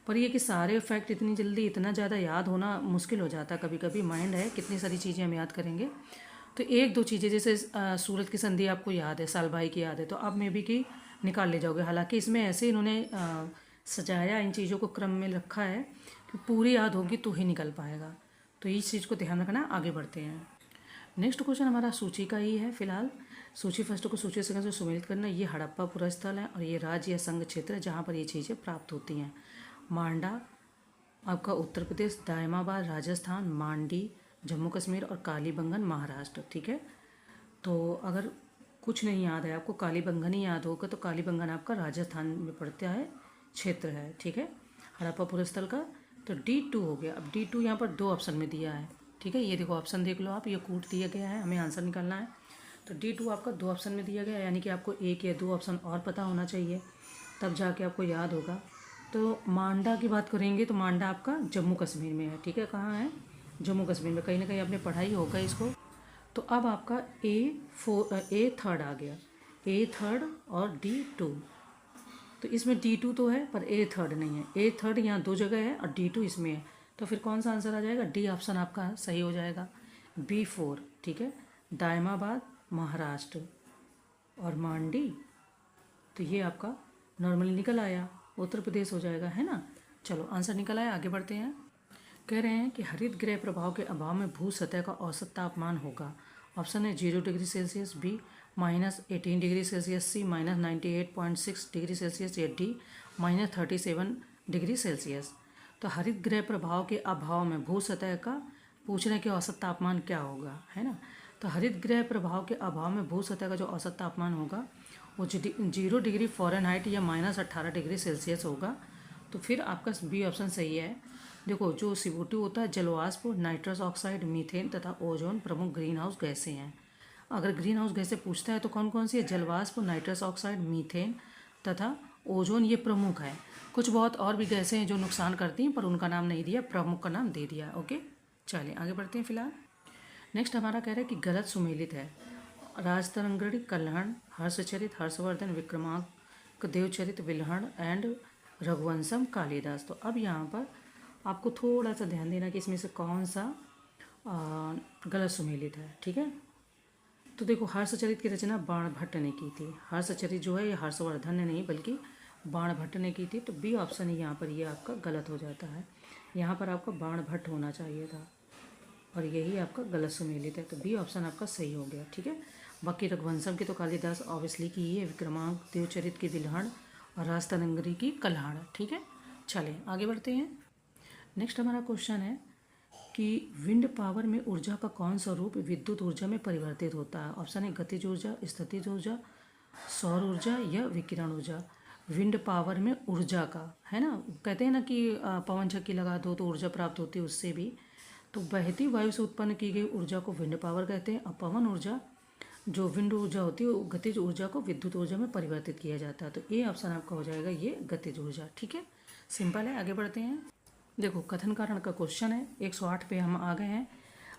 पर ये कि सारे फैक्ट इतनी जल्दी इतना ज़्यादा याद होना मुश्किल हो जाता है, कभी कभी माइंड है कितनी सारी चीज़ें हम याद करेंगे। तो एक दो चीज़ें जैसे सूरत की संधि आपको याद है, सालभाई की याद है, तो आप मे बी की निकाल ले जाओगे। हालांकि इसमें ऐसे इन्होंने सजाया, इन चीज़ों को क्रम में रखा है कि पूरी याद होगी तो ही निकल पाएगा। तो इस चीज़ को ध्यान रखना। आगे बढ़ते हैं। नेक्स्ट क्वेश्चन हमारा सूची का ही है फिलहाल। सूची फर्स्ट को सूची सेकंड से सुमेलित करना। ये हड़प्पा पुरस्थल है और ये राज्य या संघ क्षेत्र है जहाँ पर ये चीज़ें प्राप्त होती हैं। मांडा आपका उत्तर प्रदेश, दायमाबाद राजस्थान, मांडी जम्मू कश्मीर और कालीबंगन महाराष्ट्र, ठीक है। तो अगर कुछ नहीं याद है आपको, कालीबंगन ही याद होगा, तो कालीबंगन आपका राजस्थान में पड़ता है, क्षेत्र है, ठीक है, हड़प्पा पुरस्थल का। तो D2 हो गया। अब D2 यहाँ पर दो ऑप्शन में दिया है, ठीक है। ये देखो ऑप्शन देख लो आप, ये कूट दिया गया है, हमें आंसर निकालना है। तो D2 आपका दो ऑप्शन में दिया गया है, यानी कि आपको एक या दो ऑप्शन और पता होना चाहिए, तब जाके आपको याद होगा। तो मांडा की बात करेंगे तो मांडा आपका जम्मू कश्मीर में है, ठीक है। कहाँ है? जम्मू कश्मीर में। कहीं ना कहीं आपने पढ़ा ही होगा इसको। तो अब आपका ए थर्ड आ गया, ए थर्ड और D2। तो इसमें D2 तो है पर ए थर्ड नहीं है। ए थर्ड यहाँ दो जगह है और D2 इसमें है, तो फिर कौन सा आंसर आ जाएगा? डी ऑप्शन आपका सही हो जाएगा, B4, ठीक है। दायमाबाद महाराष्ट्र और मांडी, तो ये आपका नॉर्मली निकल आया, उत्तर प्रदेश हो जाएगा, है ना। चलो आंसर निकल आया, आगे बढ़ते हैं। कह रहे हैं कि हरित गृह प्रभाव के अभाव में भू सतह का औसत तापमान होगा। ऑप्शन है 0 degree Celsius, B -18 degree Celsius, C -98.6 degree Celsius, या डी -37 डिग्री सेल्सियस। तो हरित गृह प्रभाव के अभाव में भू सतह का पूछने के औसत तापमान क्या होगा, है ना। तो हरित गृह प्रभाव के अभाव में भू सतह का जो औसत तापमान होगा वो 0 डिग्री फ़ारेनहाइट या -18 डिग्री सेल्सियस होगा। तो फिर आपका बी ऑप्शन सही है। देखो जो CO2 होता है, जलवाष्प, नाइट्रस ऑक्साइड, मीथेन तथा ओजोन प्रमुख ग्रीन हाउस गैसें हैं। अगर ग्रीन हाउस गैसें पूछता है तो कौन कौन सी है? जलवाष्प, नाइट्रस ऑक्साइड, मीथेन तथा ओजोन, ये प्रमुख है। कुछ बहुत और भी गैसें हैं जो नुकसान करती हैं, पर उनका नाम नहीं दिया, प्रमुख का नाम दे दिया। ओके, चलिए आगे बढ़ते हैं। फिलहाल नेक्स्ट हमारा कह रहा है कि गलत सुमेलित है। राजतरंगिणी, कल्हण, हर्षचरित, हर्षवर्धन, विक्रमांक, देवचरित, विल्हण एंड रघुवंशम, कालिदास। तो अब यहाँ पर आपको थोड़ा सा ध्यान देना कि इसमें से कौन सा गलत सुमेलित है, ठीक है। तो देखो हर्षचरित की रचना बाणभट्ट ने की थी। हर्षचरित जो है ये हर्षवर्धन ने नहीं बल्कि बाणभट्ट ने की थी। तो बी ऑप्शन ही यहाँ पर ये आपका गलत हो जाता है। यहाँ पर आपका बाणभट्ट होना चाहिए था और यही आपका गलत सुमेलित है, तो बी ऑप्शन आपका सही हो गया, ठीक है। बाकी रघुवंशम की तो कालिदास ऑब्वियसली की ही है, विक्रमांक, देवचरित की विल्हण और राजतरंगिणी की कल्हण, ठीक है। चलें आगे बढ़ते हैं। नेक्स्ट हमारा क्वेश्चन है कि विंड पावर में ऊर्जा का कौन सा रूप विद्युत ऊर्जा में परिवर्तित होता है। ऑप्शन है गतिज ऊर्जा, स्थितिज ऊर्जा, सौर ऊर्जा या विकिरण ऊर्जा। विंड पावर में ऊर्जा का, है ना, कहते हैं ना कि पवन चक्की लगा दो तो ऊर्जा प्राप्त होती है उससे भी। तो बहती वायु से उत्पन्न की गई ऊर्जा को विंड पावर कहते हैं, और पवन ऊर्जा जो विंड ऊर्जा होती है वो गतिज ऊर्जा को विद्युत ऊर्जा में परिवर्तित किया जाता है। तो ए ऑप्शन आपका हो जाएगा ये गतिज ऊर्जा, ठीक है। सिंपल है, आगे बढ़ते हैं। देखो कथन कारण का क्वेश्चन है, 108 पे हम आ गए हैं।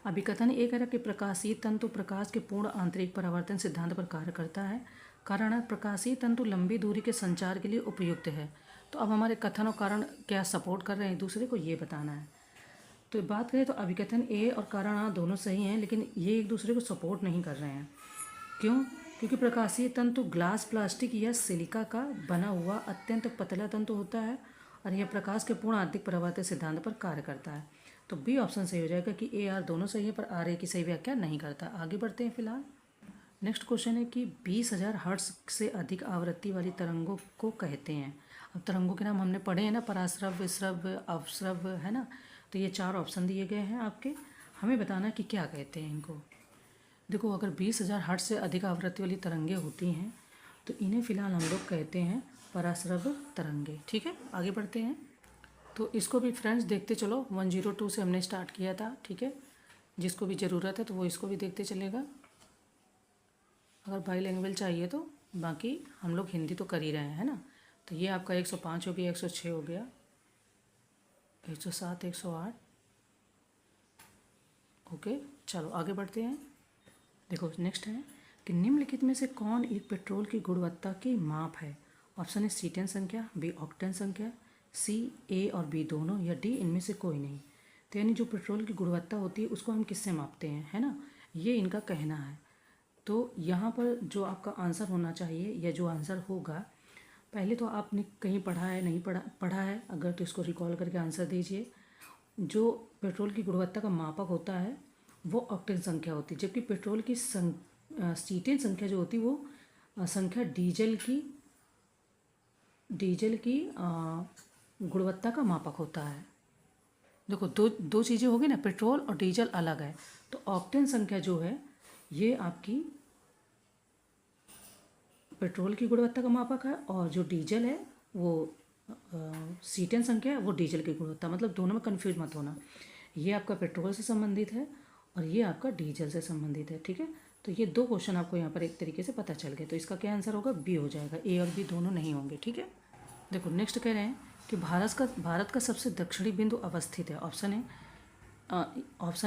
अभी कथन ये कह रहा कि प्रकाशीय तंतु प्रकाश के पूर्ण आंतरिक परावर्तन सिद्धांत पर कार्य करता है। कारण प्रकाशीय तंतु लंबी दूरी के संचार के लिए उपयुक्त है। तो अब हमारे कथन और कारण क्या सपोर्ट कर रहे हैं एक दूसरे को, ये बताना है। तो बात करें तो अभिकथन ए और कारण दोनों सही हैं, लेकिन ये एक दूसरे को सपोर्ट नहीं कर रहे हैं। क्यों? क्योंकि प्रकाशीय तंतु ग्लास, प्लास्टिक या सिलिका का बना हुआ अत्यंत पतला तंतु होता है और यह प्रकाश के पूर्ण आंतरिक परावर्तन सिद्धांत पर कार्य करता है। तो बी ऑप्शन सही हो जाएगा कि ए आर दोनों सही है, पर आर ए की सही व्याख्या नहीं करता। आगे बढ़ते हैं फिलहाल। नेक्स्ट क्वेश्चन है कि 20,000 हर्ट्ज से अधिक आवृत्ति वाली तरंगों को कहते हैं। अब तरंगों के नाम हमने पढ़े हैं ना, पराश्रव्य, श्रव्य, अवश्रव्य, है ना। तो ये 4 ऑप्शन दिए गए हैं आपके, हमें बताना कि क्या कहते हैं इनको। देखो, अगर 20,000 हर्ट्ज से अधिक आवृत्ति वाली तरंगें होती हैं तो इन्हें फिलहाल हम लोग कहते हैं पराश्रव्य तरंगे। ठीक है, आगे बढ़ते हैं। तो इसको भी फ्रेंड्स देखते चलो, 102 से हमने स्टार्ट किया था। ठीक है, जिसको भी ज़रूरत है तो वो इसको भी देखते चलेगा। अगर बाई लैंग्वेज चाहिए तो बाकी हम लोग हिंदी तो कर ही रहे हैं, है ना। तो ये आपका 105 हो गया, 106 हो गया, 107, 108। ओके, चलो आगे बढ़ते हैं। देखो नेक्स्ट है कि निम्नलिखित में से कौन एक पेट्रोल की गुणवत्ता की माप है। ऑप्शन है सीटेन संख्या, बी ऑक्टेन संख्या, सी ए और बी दोनों, या डी इनमें से कोई नहीं। तो यानी जो पेट्रोल की गुणवत्ता होती है उसको हम किससे मापते हैं, है ना, ये इनका कहना है। तो यहाँ पर जो आपका आंसर होना चाहिए या जो आंसर होगा, पहले तो आपने कहीं पढ़ा है, नहीं पढ़ा है अगर, तो इसको रिकॉल करके आंसर दीजिए। जो पेट्रोल की गुणवत्ता का मापक होता है वो ऑक्टेन संख्या होती है, जबकि पेट्रोल की सीटेन संख्या जो होती है वो संख्या डीजल की गुणवत्ता का मापक होता है। देखो, दो चीज़ें हो गई ना, पेट्रोल और डीजल अलग है। तो ऑक्टेन संख्या जो है ये आपकी पेट्रोल की गुणवत्ता का मापक है, और जो डीजल है वो सीटेन संख्या है वो डीजल की गुणवत्ता। मतलब दोनों में कन्फ्यूज मत होना, ये आपका पेट्रोल से संबंधित है और ये आपका डीजल से संबंधित है। ठीक है, तो ये 2 क्वेश्चन आपको यहाँ पर एक तरीके से पता चल गए। तो इसका क्या आंसर होगा, बी हो जाएगा, ए और बी दोनों नहीं होंगे। ठीक है, देखो नेक्स्ट कह रहे हैं कि भारत का सबसे दक्षिणी बिंदु अवस्थित है। ऑप्शन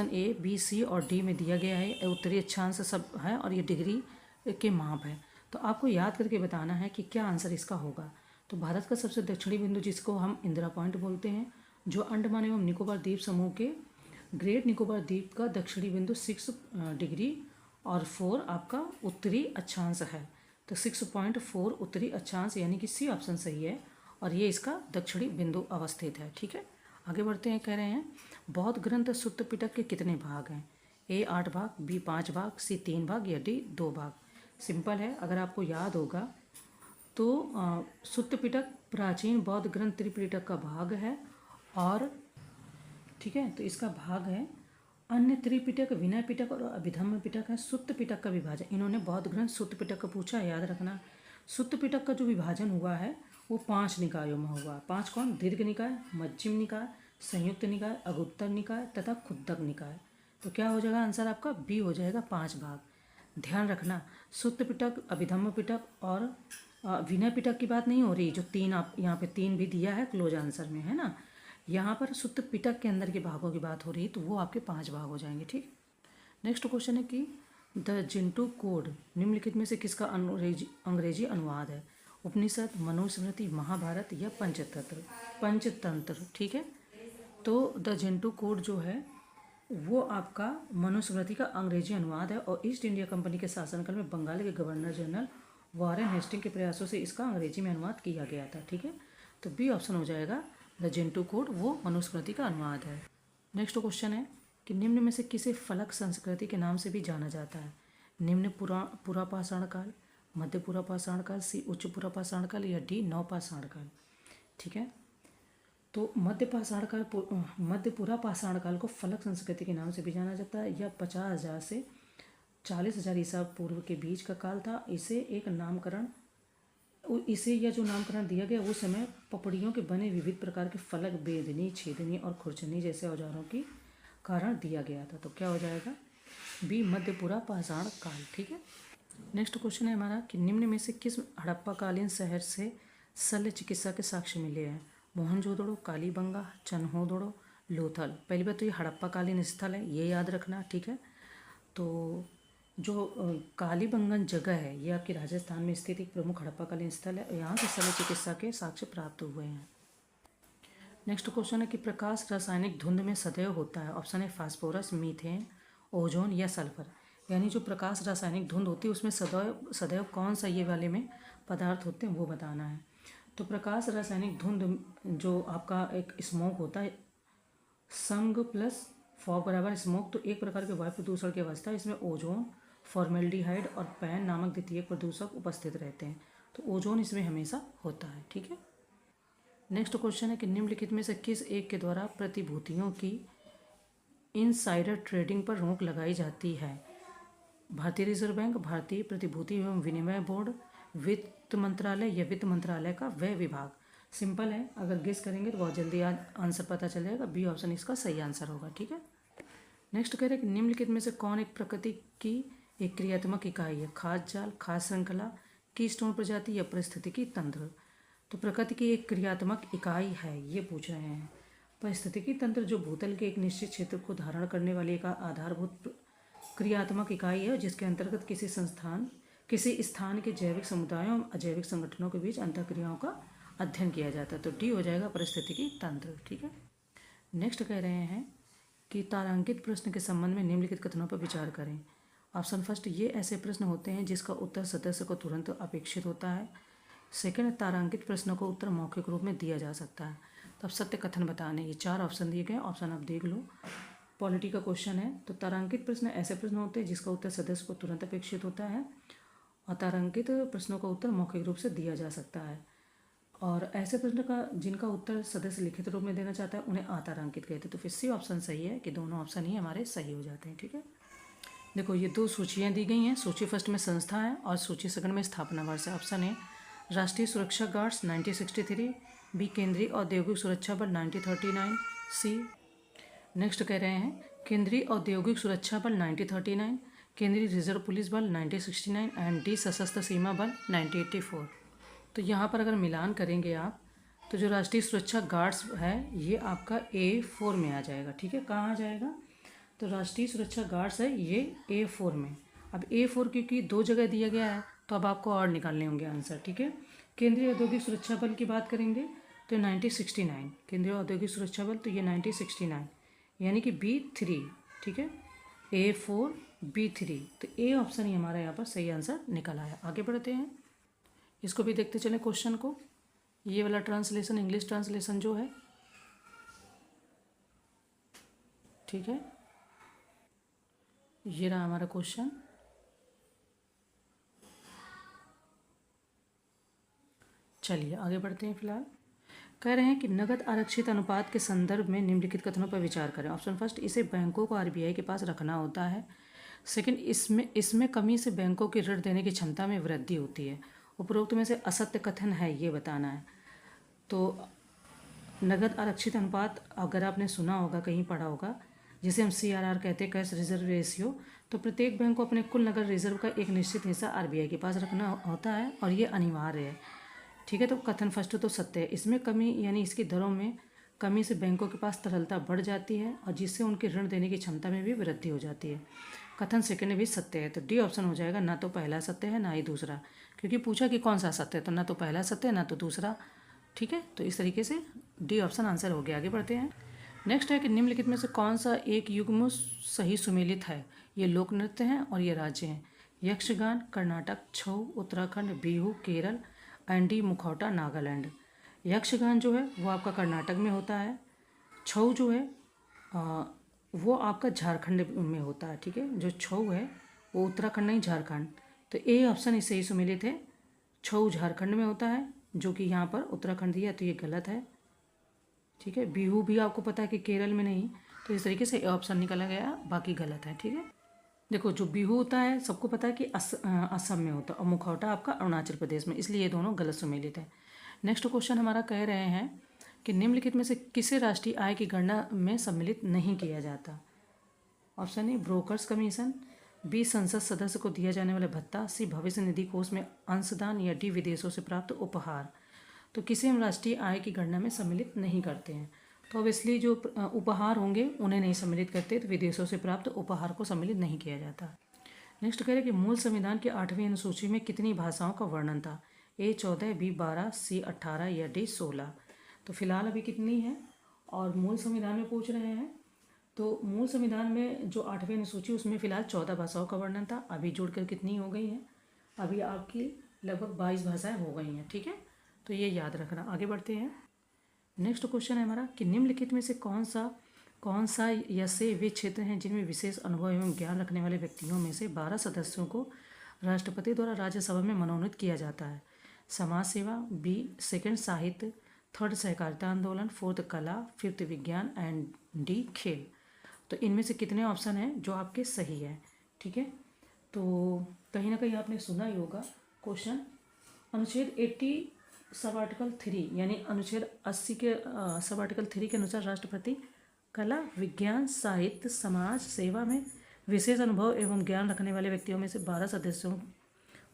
ए, बी, सी और डी में दिया गया है। उत्तरी अक्षांश सब है और ये डिग्री के माप है। तो आपको याद करके बताना है कि क्या आंसर इसका होगा। तो भारत का सबसे दक्षिणी बिंदु, जिसको हम इंदिरा पॉइंट बोलते हैं, जो अंडमान एवं निकोबार द्वीप समूह के ग्रेट निकोबार द्वीप का दक्षिणी बिंदु 6 डिग्री और 4 आपका उत्तरी अक्षांश है। तो 6.4 उत्तरी अक्षांश, यानी कि सी ऑप्शन सही है और ये इसका दक्षिणी बिंदु अवस्थित है। ठीक है, आगे बढ़ते हैं। कह रहे हैं बौद्ध ग्रंथ सुत्त पिटक के कितने भाग हैं। ए 8 भाग, बी 5 भाग, सी 3 भाग या डी 2 भाग। सिंपल है, अगर आपको याद होगा तो सुत्त पिटक प्राचीन बौद्ध ग्रंथ त्रिपिटक का भाग है, और ठीक है, तो इसका भाग है। अन्य त्रिपिटक, विनय पिटक और अभिधम्म पिटक है। सुत्त पिटक का विभाजन, इन्होंने बौद्ध ग्रंथ सुत्त पिटक का पूछा, याद रखना। सुत्त पिटक का जो विभाजन हुआ है वो 5 निकायों में हुआ। 5 कौन, दीर्घ निकाय, मध्यम निकाय, संयुक्त निकाय, अगुत्तर निकाय तथा खुद्दक निकाय। तो क्या हो जाएगा आंसर आपका, बी हो जाएगा, 5 भाग। ध्यान रखना, सुत्त पिटक, अभिधम्म पिटक और विनय पिटक की बात नहीं हो रही। जो 3 आप यहाँ पे 3 भी दिया है क्लोज आंसर में, है ना। यहाँ पर सुत्त पिटक के अंदर के भागों की बात हो रही है, तो वो आपके 5 भाग हो जाएंगे। ठीक, नेक्स्ट क्वेश्चन है कि द जिंटू कोड निम्नलिखित में से किसका अंग्रेजी अनुवाद है। उपनिषद, मनुस्मृति, महाभारत या पंचतंत्र। ठीक है, तो द जिंटू कोड जो है वो आपका मनुस्मृति का अंग्रेजी अनुवाद है, और ईस्ट इंडिया कंपनी के शासनकाल में बंगाल के गवर्नर जनरल वॉरेन हेस्टिंग के प्रयासों से इसका अंग्रेजी में अनुवाद किया गया था। ठीक है, तो बी ऑप्शन हो जाएगा, द जिंटू कोड वो मनुस्मृति का अनुवाद है। नेक्स्ट क्वेश्चन है कि निम्न में से किसे फलक संस्कृति के नाम से भी जाना जाता है। निम्न पुरा पाषाण काल, मध्य पुरा पाषाण काल, सी उच्च पुरा पाषाण काल या डी नव पाषाण काल। ठीक है, तो मध्य पुरा पाषाण काल को फलक संस्कृति के नाम से भी जाना जाता है। यह 50,000 से 40,000 ईसा पूर्व के बीच का काल था। इसे जो नामकरण दिया गया उस समय पपड़ियों के बने विविध प्रकार के फलक, बेदनी, छेदनी और खुरचनी जैसे औजारों के कारण दिया गया था। तो क्या हो जाएगा, बी मध्यपुरा पाषाण काल। ठीक है, नेक्स्ट क्वेश्चन है हमारा कि निम्न में से किस हड़प्पाकालीन शहर से शल्य चिकित्सा के साक्ष्य मिले हैं। मोहनजोदड़ो, कालीबंगा, चन्होदड़ो, लोथल। पहली बात तो ये हड़प्पाकालीन स्थल है, ये याद रखना। ठीक है, तो जो कालीबंगन जगह है ये आपकी राजस्थान में स्थित एक प्रमुख हड़प्पाकालीन स्थल है। यहाँ से शल्य चिकित्सा के साक्ष्य प्राप्त हुए हैं। नेक्स्ट क्वेश्चन है कि प्रकाश रासायनिक धुंध में सदैव होता है। ऑप्शन है फास्फोरस, मीथेन, ओजोन या सल्फर। यानी जो प्रकाश रासायनिक धुंध होती है उसमें सदैव सदैव कौन सा ये वाले में पदार्थ होते हैं वो बताना है। तो प्रकाश रासायनिक धुंध जो आपका एक स्मोक होता है, संग प्लस फॉग बराबर स्मोक, तो एक प्रकार के वायु प्रदूषण की अवस्था है। इसमें ओजोन, फॉर्मेल्डिहाइड और पैन नामक द्वितीय प्रदूषक उपस्थित रहते हैं। तो ओजोन इसमें हमेशा होता है। ठीक है। नेक्स्ट क्वेश्चन है कि निम्नलिखित में से किस एक के द्वारा प्रतिभूतियों की इनसाइडर ट्रेडिंग पर रोक लगाई जाती है? भारतीय रिजर्व बैंक, भारतीय प्रतिभूति एवं विनिमय बोर्ड, वित्त मंत्रालय या वित्त मंत्रालय का वह विभाग। सिंपल है, अगर गेस करेंगे तो बहुत जल्दी आंसर पता चल जाएगा। बी ऑप्शन इसका सही आंसर होगा। ठीक है। नेक्स्ट कह रहे हैं कि निम्नलिखित में से कौन एक प्रकृति की एक क्रियात्मक इकाई है? खाद्य जाल, खाद्य श्रृंखला, कीस्टोन प्रजाति या पारिस्थितिकी तंत्र। तो प्रकृति की एक क्रियात्मक इकाई है ये पूछ रहे हैं। पारिस्थितिकी तंत्र जो भूतल के एक निश्चित क्षेत्र को धारण करने वाली एक आधारभूत क्रियात्मक इकाई है, जिसके अंतर्गत किसी स्थान के जैविक समुदायों और अजैविक संगठनों के बीच अंतःक्रियाओं का अध्ययन किया जाता है। तो डी हो जाएगा पारिस्थितिकी तंत्र। ठीक है। नेक्स्ट कह रहे हैं कि तारांकित प्रश्न के संबंध में निम्नलिखित कथनों पर विचार करें। ऑप्शन फर्स्ट, ये ऐसे प्रश्न होते हैं जिसका उत्तर सदस्य को तुरंत अपेक्षित होता है। सेकंड, तारांकित प्रश्नों को उत्तर मौखिक रूप में दिया जा सकता है। तो अब सत्य कथन बताने, ये 4 ऑप्शन दिए गए, ऑप्शन आप देख लो। पॉलिटी का क्वेश्चन है। तो तारांकित प्रश्न ऐसे प्रश्न होते हैं जिसका उत्तर सदस्य को तुरंत अपेक्षित होता है, और तारांकित प्रश्नों का उत्तर मौखिक रूप से दिया जा सकता है। और ऐसे प्रश्न का जिनका उत्तर सदस्य लिखित रूप में देना चाहता है उन्हें अतारांकित कहते हैं। तो फिर सी ऑप्शन सही है कि दोनों ऑप्शन ही हमारे सही हो जाते हैं। ठीक है। देखो ये 2 सूचियाँ दी गई हैं। सूची फर्स्ट में संस्था है और सूची सेकंड में स्थापना वर्ष है। ऑप्शन ए राष्ट्रीय सुरक्षा गार्ड्स 1963, बी केंद्रीय औद्योगिक सुरक्षा बल 1939, सी नेक्स्ट कह रहे हैं केंद्रीय औद्योगिक सुरक्षा बल 1939, केंद्रीय रिजर्व पुलिस बल 1969 एंड डी सशस्त्र सीमा बल 1984। तो यहाँ पर अगर मिलान करेंगे आप तो जो राष्ट्रीय सुरक्षा गार्ड्स है ये आपका A4 में आ जाएगा। ठीक है। कहाँ आ जाएगा? तो राष्ट्रीय सुरक्षा गार्ड्स है ये A4 में। अब A4 क्योंकि 2 जगह दिया गया है तो अब आपको और निकालने होंगे आंसर। ठीक है। केंद्रीय औद्योगिक सुरक्षा बल की बात करेंगे तो 1969, केंद्रीय औद्योगिक सुरक्षा बल, तो ये 1969 यानी कि B3। ठीक है। A4 B3, तो ए ऑप्शन ही हमारा यहाँ पर सही आंसर निकल आया। आगे बढ़ते हैं, इसको भी देखते चलें क्वेश्चन को। ये वाला ट्रांसलेशन इंग्लिश ट्रांसलेशन जो है, ठीक है, ये रहा हमारा क्वेश्चन। चलिए आगे बढ़ते हैं। फिलहाल कह रहे हैं कि नगद आरक्षित अनुपात के संदर्भ में निम्नलिखित कथनों पर विचार करें। ऑप्शन फर्स्ट, इसे बैंकों को आरबीआई के पास रखना होता है। सेकंड, इसमें कमी से बैंकों की ऋण देने की क्षमता में वृद्धि होती है। उपरोक्त में से असत्य कथन है ये बताना है। तो नगद आरक्षित अनुपात अगर आपने सुना होगा, कहीं पढ़ा होगा, जिसे हम CRR कहते हैं, कैश रिजर्व रेशियो, तो प्रत्येक बैंक को अपने कुल नगद रिजर्व का एक निश्चित हिस्सा आरबीआई के पास रखना होता है और ये अनिवार्य है। ठीक है। तो कथन फर्स्ट तो सत्य है। इसमें कमी यानी इसकी दरों में कमी से बैंकों के पास तरलता बढ़ जाती है और जिससे उनके ऋण देने की क्षमता में भी वृद्धि हो जाती है। कथन सेकंड भी सत्य है। तो डी ऑप्शन हो जाएगा, ना तो पहला सत्य है ना ही दूसरा, क्योंकि पूछा कि कौन सा सत्य है, तो ना तो पहला सत्य है ना तो दूसरा। ठीक है। तो इस तरीके से डी ऑप्शन आंसर हो गया। आगे बढ़ते हैं। नेक्स्ट है कि निम्नलिखित में से कौन सा एक युग्म सही सुमेलित है? ये लोक नृत्य हैं और ये राज्य हैं। यक्षगान कर्नाटक, छऊ उत्तराखंड, बिहू केरल, एंडी मुखौटा नागालैंड। यक्षगान जो है वो आपका कर्नाटक में होता है। छऊ जो है वो आपका झारखंड में होता है। ठीक है। जो छऊ है वो उत्तराखंड नहीं झारखंड। तो ए ऑप्शन इससे ही सुमेलित है। छऊ झारखंड में होता है जो कि यहाँ पर उत्तराखंड दिया, तो ये गलत है। ठीक है। बिहू भी आपको पता है कि केरल में नहीं, तो इस तरीके से ऑप्शन निकाला गया, बाकी गलत है। ठीक है। देखो जो बिहू होता है सबको पता है कि असम में होता है और मुखौटा आपका अरुणाचल प्रदेश में, इसलिए ये दोनों गलत सुमेलित है। नेक्स्ट क्वेश्चन हमारा कह रहे हैं कि निम्नलिखित में से किसे राष्ट्रीय आय की गणना में सम्मिलित नहीं किया जाता? Option A brokers commission, B संसद सदस्य को दिया जाने वाला भत्ता, सी भविष्य निधि कोष में अंशदान, या डी विदेशों से प्राप्त उपहार। तो किसे हम राष्ट्रीय आय की गणना में सम्मिलित नहीं करते हैं? तो ऑब्वियसली जो उपहार होंगे उन्हें नहीं सम्मिलित करते, तो विदेशों से प्राप्त उपहार को सम्मिलित नहीं किया जाता। नेक्स्ट कह रहे हैं कि मूल संविधान की 8वीं अनुसूची में कितनी भाषाओं का वर्णन था? ए 14, बी 12, सी 18 या डी 16। तो फिलहाल अभी कितनी है और मूल संविधान में पूछ रहे हैं तो मूल संविधान में जो 8वीं अनुसूची उसमें फिलहाल 14 भाषाओं का वर्णन था, अभी जुड़कर कितनी हो गई हैं, अभी आपकी लगभग 22 भाषाएं हो गई हैं। ठीक है, तो ये याद रखना। आगे बढ़ते हैं। नेक्स्ट क्वेश्चन है हमारा कि निम्नलिखित में से कौन सा या से वे क्षेत्र हैं जिनमें विशेष अनुभव एवं ज्ञान रखने वाले व्यक्तियों में से 12 सदस्यों को राष्ट्रपति द्वारा राज्यसभा में मनोनीत किया जाता है। समाज सेवा, बी सेकंड साहित्य, थर्ड सहकारिता आंदोलन, फोर्थ कला, फिफ्थ विज्ञान एंड डी खेल। तो इनमें से कितने ऑप्शन हैं जो आपके सही है। ठीक है, तो कहीं ना कहीं आपने सुना ही होगा क्वेश्चन, अनुच्छेद 80 सब आर्टिकल 3 यानी अनुच्छेद 80 के सब आर्टिकल 3 के अनुसार राष्ट्रपति कला, विज्ञान, साहित्य, समाज सेवा में विशेष अनुभव एवं ज्ञान रखने वाले व्यक्तियों में से 12 सदस्यों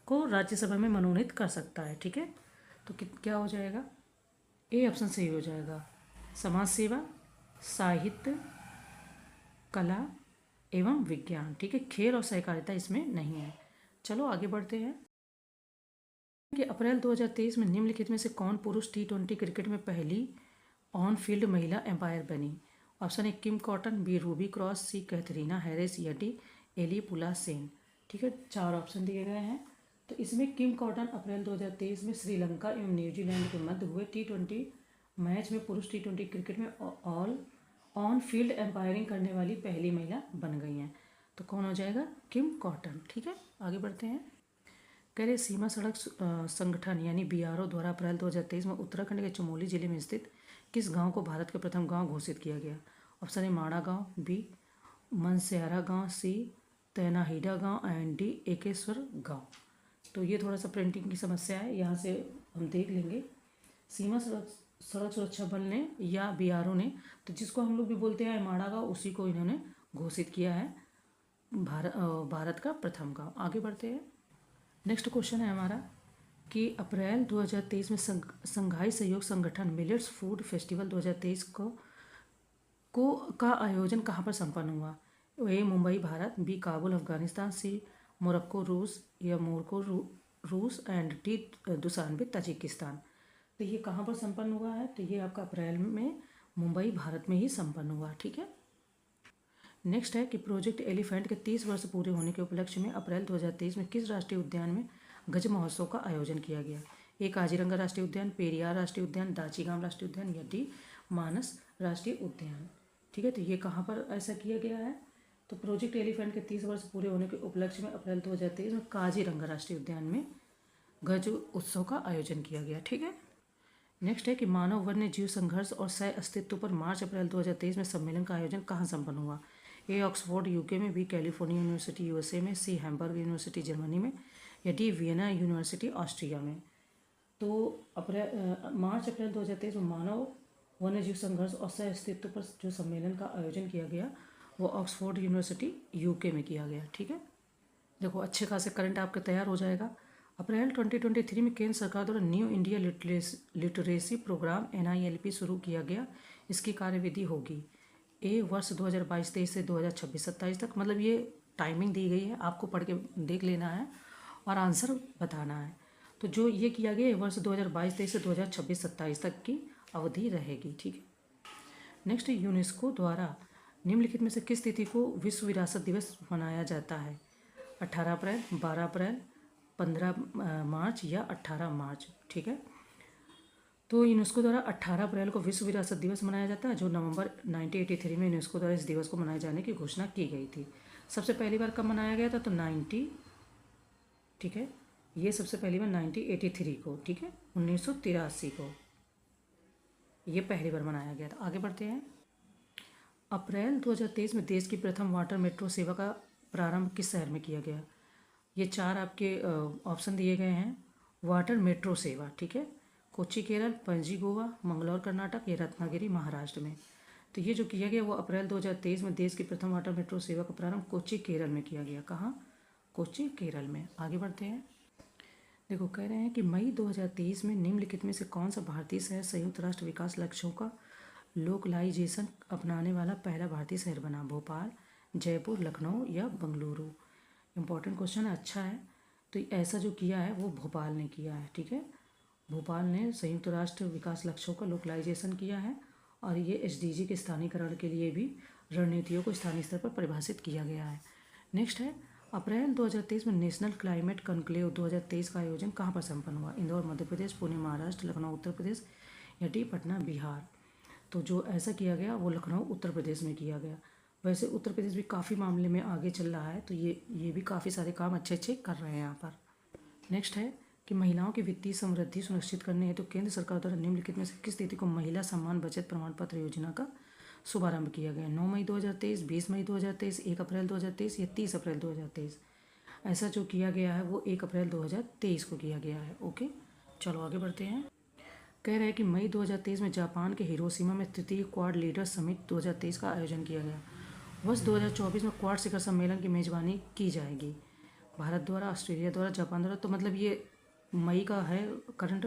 को राज्यसभा में मनोनीत कर सकता है। ठीक है, तो क्या हो जाएगा, ए ऑप्शन सही हो जाएगा। समाज सेवा, साहित्य, कला एवं विज्ञान। ठीक है, खेल और सहकारिता इसमें नहीं है। चलो आगे बढ़ते हैं कि अप्रैल 2023 में निम्नलिखित में से कौन पुरुष T20 क्रिकेट में पहली ऑन फील्ड महिला एम्पायर बनी। Option A Kim Cotton, B Ruby Cross, C Katharina Harris या डी एलिपुला सेन। ठीक है, 4 ऑप्शन दिए गए हैं। तो इसमें किम कॉटन अप्रैल 2023 में श्रीलंका एवं न्यूजीलैंड के मध्य हुए T20 मैच में पुरुष T20 क्रिकेट में ऑन फील्ड एम्पायरिंग करने वाली पहली महिला बन गई हैं। तो कौन हो जाएगा, किम कॉटन। ठीक है, आगे बढ़ते हैं। कह रहे सीमा सड़क संगठन यानी BRO द्वारा अप्रैल 2023 में उत्तराखंड के चमोली जिले में स्थित किस गांव को भारत के प्रथम गांव घोषित किया गया। ऑप्शन ए माड़ा गांव, बी मनस्यारा गांव, सी तैनाहीडा गांव एंड डी एकेश्वर गांव। तो ये थोड़ा सा प्रिंटिंग की समस्या है, यहाँ से हम देख लेंगे। सीमा सड़क सुरक्षा बल ने या BRO ने, तो जिसको हम लोग भी बोलते हैं माड़ा गांव, उसी को इन्होंने घोषित किया है भारत का प्रथम गांव। आगे बढ़ते हैं। नेक्स्ट क्वेश्चन है हमारा कि अप्रैल 2023 में संघाई सहयोग संगठन मिलेट्स फूड फेस्टिवल 2023 का आयोजन कहाँ पर संपन्न हुआ। ए मुंबई भारत, बी काबुल अफगानिस्तान, सी मोरक्को रूस या मोरक्को रूस एंड डी दुशानबे ताजिकिस्तान। तो ये कहाँ पर संपन्न हुआ है, तो ये आपका अप्रैल में मुंबई भारत में ही संपन्न हुआ। ठीक है, नेक्स्ट है कि प्रोजेक्ट एलिफेंट के 30 वर्ष पूरे होने के उपलक्ष्य में अप्रैल 2023 में किस राष्ट्रीय उद्यान में गज महोत्सव का आयोजन किया गया। ए काजीरंगा राष्ट्रीय उद्यान, पेरियार राष्ट्रीय उद्यान, दाचीगाम राष्ट्रीय उद्यान या डी मानस राष्ट्रीय उद्यान। ठीक है, तो ये कहाँ पर ऐसा किया गया है, तो प्रोजेक्ट एलिफेंट के 30 वर्ष पूरे होने के उपलक्ष्य में अप्रैल 2023 में काजीरंगा राष्ट्रीय उद्यान में गज उत्सव का आयोजन किया गया। ठीक है, नेक्स्ट है कि मानव वन्य जीव संघर्ष और सह अस्तित्व पर मार्च अप्रैल 2023 में सम्मेलन का आयोजन कहाँ संपन्न हुआ। ए ऑक्सफोर्ड यूके में, बी कैलिफोर्निया यूनिवर्सिटी USA में, सी हैम्बर्ग यूनिवर्सिटी जर्मनी में या डी वियना यूनिवर्सिटी ऑस्ट्रिया में। तो मार्च अप्रैल 2023 में मानव वन्य जीव संघर्ष और सह अस्तित्व पर जो सम्मेलन का आयोजन किया गया वो ऑक्सफोर्ड यूनिवर्सिटी UK में किया गया। ठीक है, देखो अच्छे खासे करंट आपका तैयार हो जाएगा। अप्रैल 2023 में केंद्र सरकार द्वारा new India literacy programme NILP शुरू किया गया। इसकी कार्यविधि होगी ए वर्ष 2022-23 से 2026-27 तक, मतलब ये टाइमिंग दी गई है, आपको पढ़ के देख लेना है और आंसर बताना है। तो जो ये किया गया है वर्ष 2022-23 से 2026-27 तक की अवधि रहेगी। ठीक है, नेक्स्ट यूनेस्को द्वारा निम्नलिखित में से किस तिथि को विश्व विरासत दिवस मनाया जाता है। 18 अप्रैल, 12 अप्रैल, 15 मार्च या 18 मार्च। ठीक है, तो यूनेस्को द्वारा 18 अप्रैल को विश्व विरासत दिवस मनाया जाता है, जो नवंबर 1983 में यूनेस्को द्वारा इस दिवस को मनाए जाने की घोषणा की गई थी। सबसे पहली बार कब मनाया गया था, तो 90, ठीक है, ये सबसे पहली बार 1983 को, ठीक है, 1983 को ये पहली बार मनाया गया था। आगे बढ़ते हैं। अप्रैल 2023 में देश की प्रथम वाटर मेट्रो सेवा का प्रारंभ किस शहर में किया गया। ये 4 आपके ऑप्शन दिए गए हैं। वाटर मेट्रो सेवा, ठीक है, कोच्चि केरल, पणजी गोवा, मंगलौर कर्नाटक या रत्नागिरी महाराष्ट्र में। तो ये जो किया गया वो अप्रैल 2023 में देश की प्रथम वाटर मेट्रो सेवा का प्रारंभ कोच्चि केरल में किया गया। कहाँ, कोच्चि केरल में। आगे बढ़ते हैं। देखो कह रहे हैं कि मई 2023 में निम्नलिखित में से कौन सा भारतीय शहर संयुक्त राष्ट्र विकास लक्ष्यों का लोकलाइजेशन अपनाने वाला पहला भारतीय शहर बना। भोपाल, जयपुर, लखनऊ या बंगलुरु। इंपॉर्टेंट क्वेश्चन है, अच्छा है। तो ऐसा जो किया है वो भोपाल ने किया है, ठीक है, भोपाल ने संयुक्त राष्ट्र विकास लक्ष्यों का लोकलाइजेशन किया है और ये SDG के स्थानीयकरण के लिए भी रणनीतियों को स्थानीय स्तर पर परिभाषित किया गया है। नेक्स्ट है, अप्रैल 2023 में नेशनल क्लाइमेट कॉन्क्लेव 2023 का आयोजन कहाँ पर संपन्न हुआ? इंदौर मध्य प्रदेश, पुणे महाराष्ट्र, लखनऊ उत्तर प्रदेश या डी पटना बिहार? तो जो ऐसा किया गया वो लखनऊ उत्तर प्रदेश में किया गया। वैसे उत्तर प्रदेश भी काफ़ी मामले में आगे चल रहा है, तो ये भी काफ़ी सारे काम अच्छे अच्छे कर रहे हैं यहाँ पर। नेक्स्ट है कि महिलाओं की वित्तीय समृद्धि सुनिश्चित करने हेतु केंद्र सरकार द्वारा निम्नलिखित में से किस तिथि को महिला सम्मान बचत प्रमाण पत्र योजना का शुभारंभ किया गया? 9 मई 2023, 20 मई 2023, 1 अप्रैल 2023 या 30 अप्रैल 2023? ऐसा जो किया गया है वो 1 अप्रैल 2023 को किया गया है। ओके, चलो आगे बढ़ते हैं। कह रहे हैं कि मई 2023 में जापान के हिरोशिमा में तृतीय क्वाड लीडर्स समिट 2023 का आयोजन किया गया। वर्ष 2024 में क्वाड शिखर सम्मेलन की मेजबानी की जाएगी भारत द्वारा, ऑस्ट्रेलिया द्वारा, जापान द्वारा। तो मतलब ये मई का है करंट,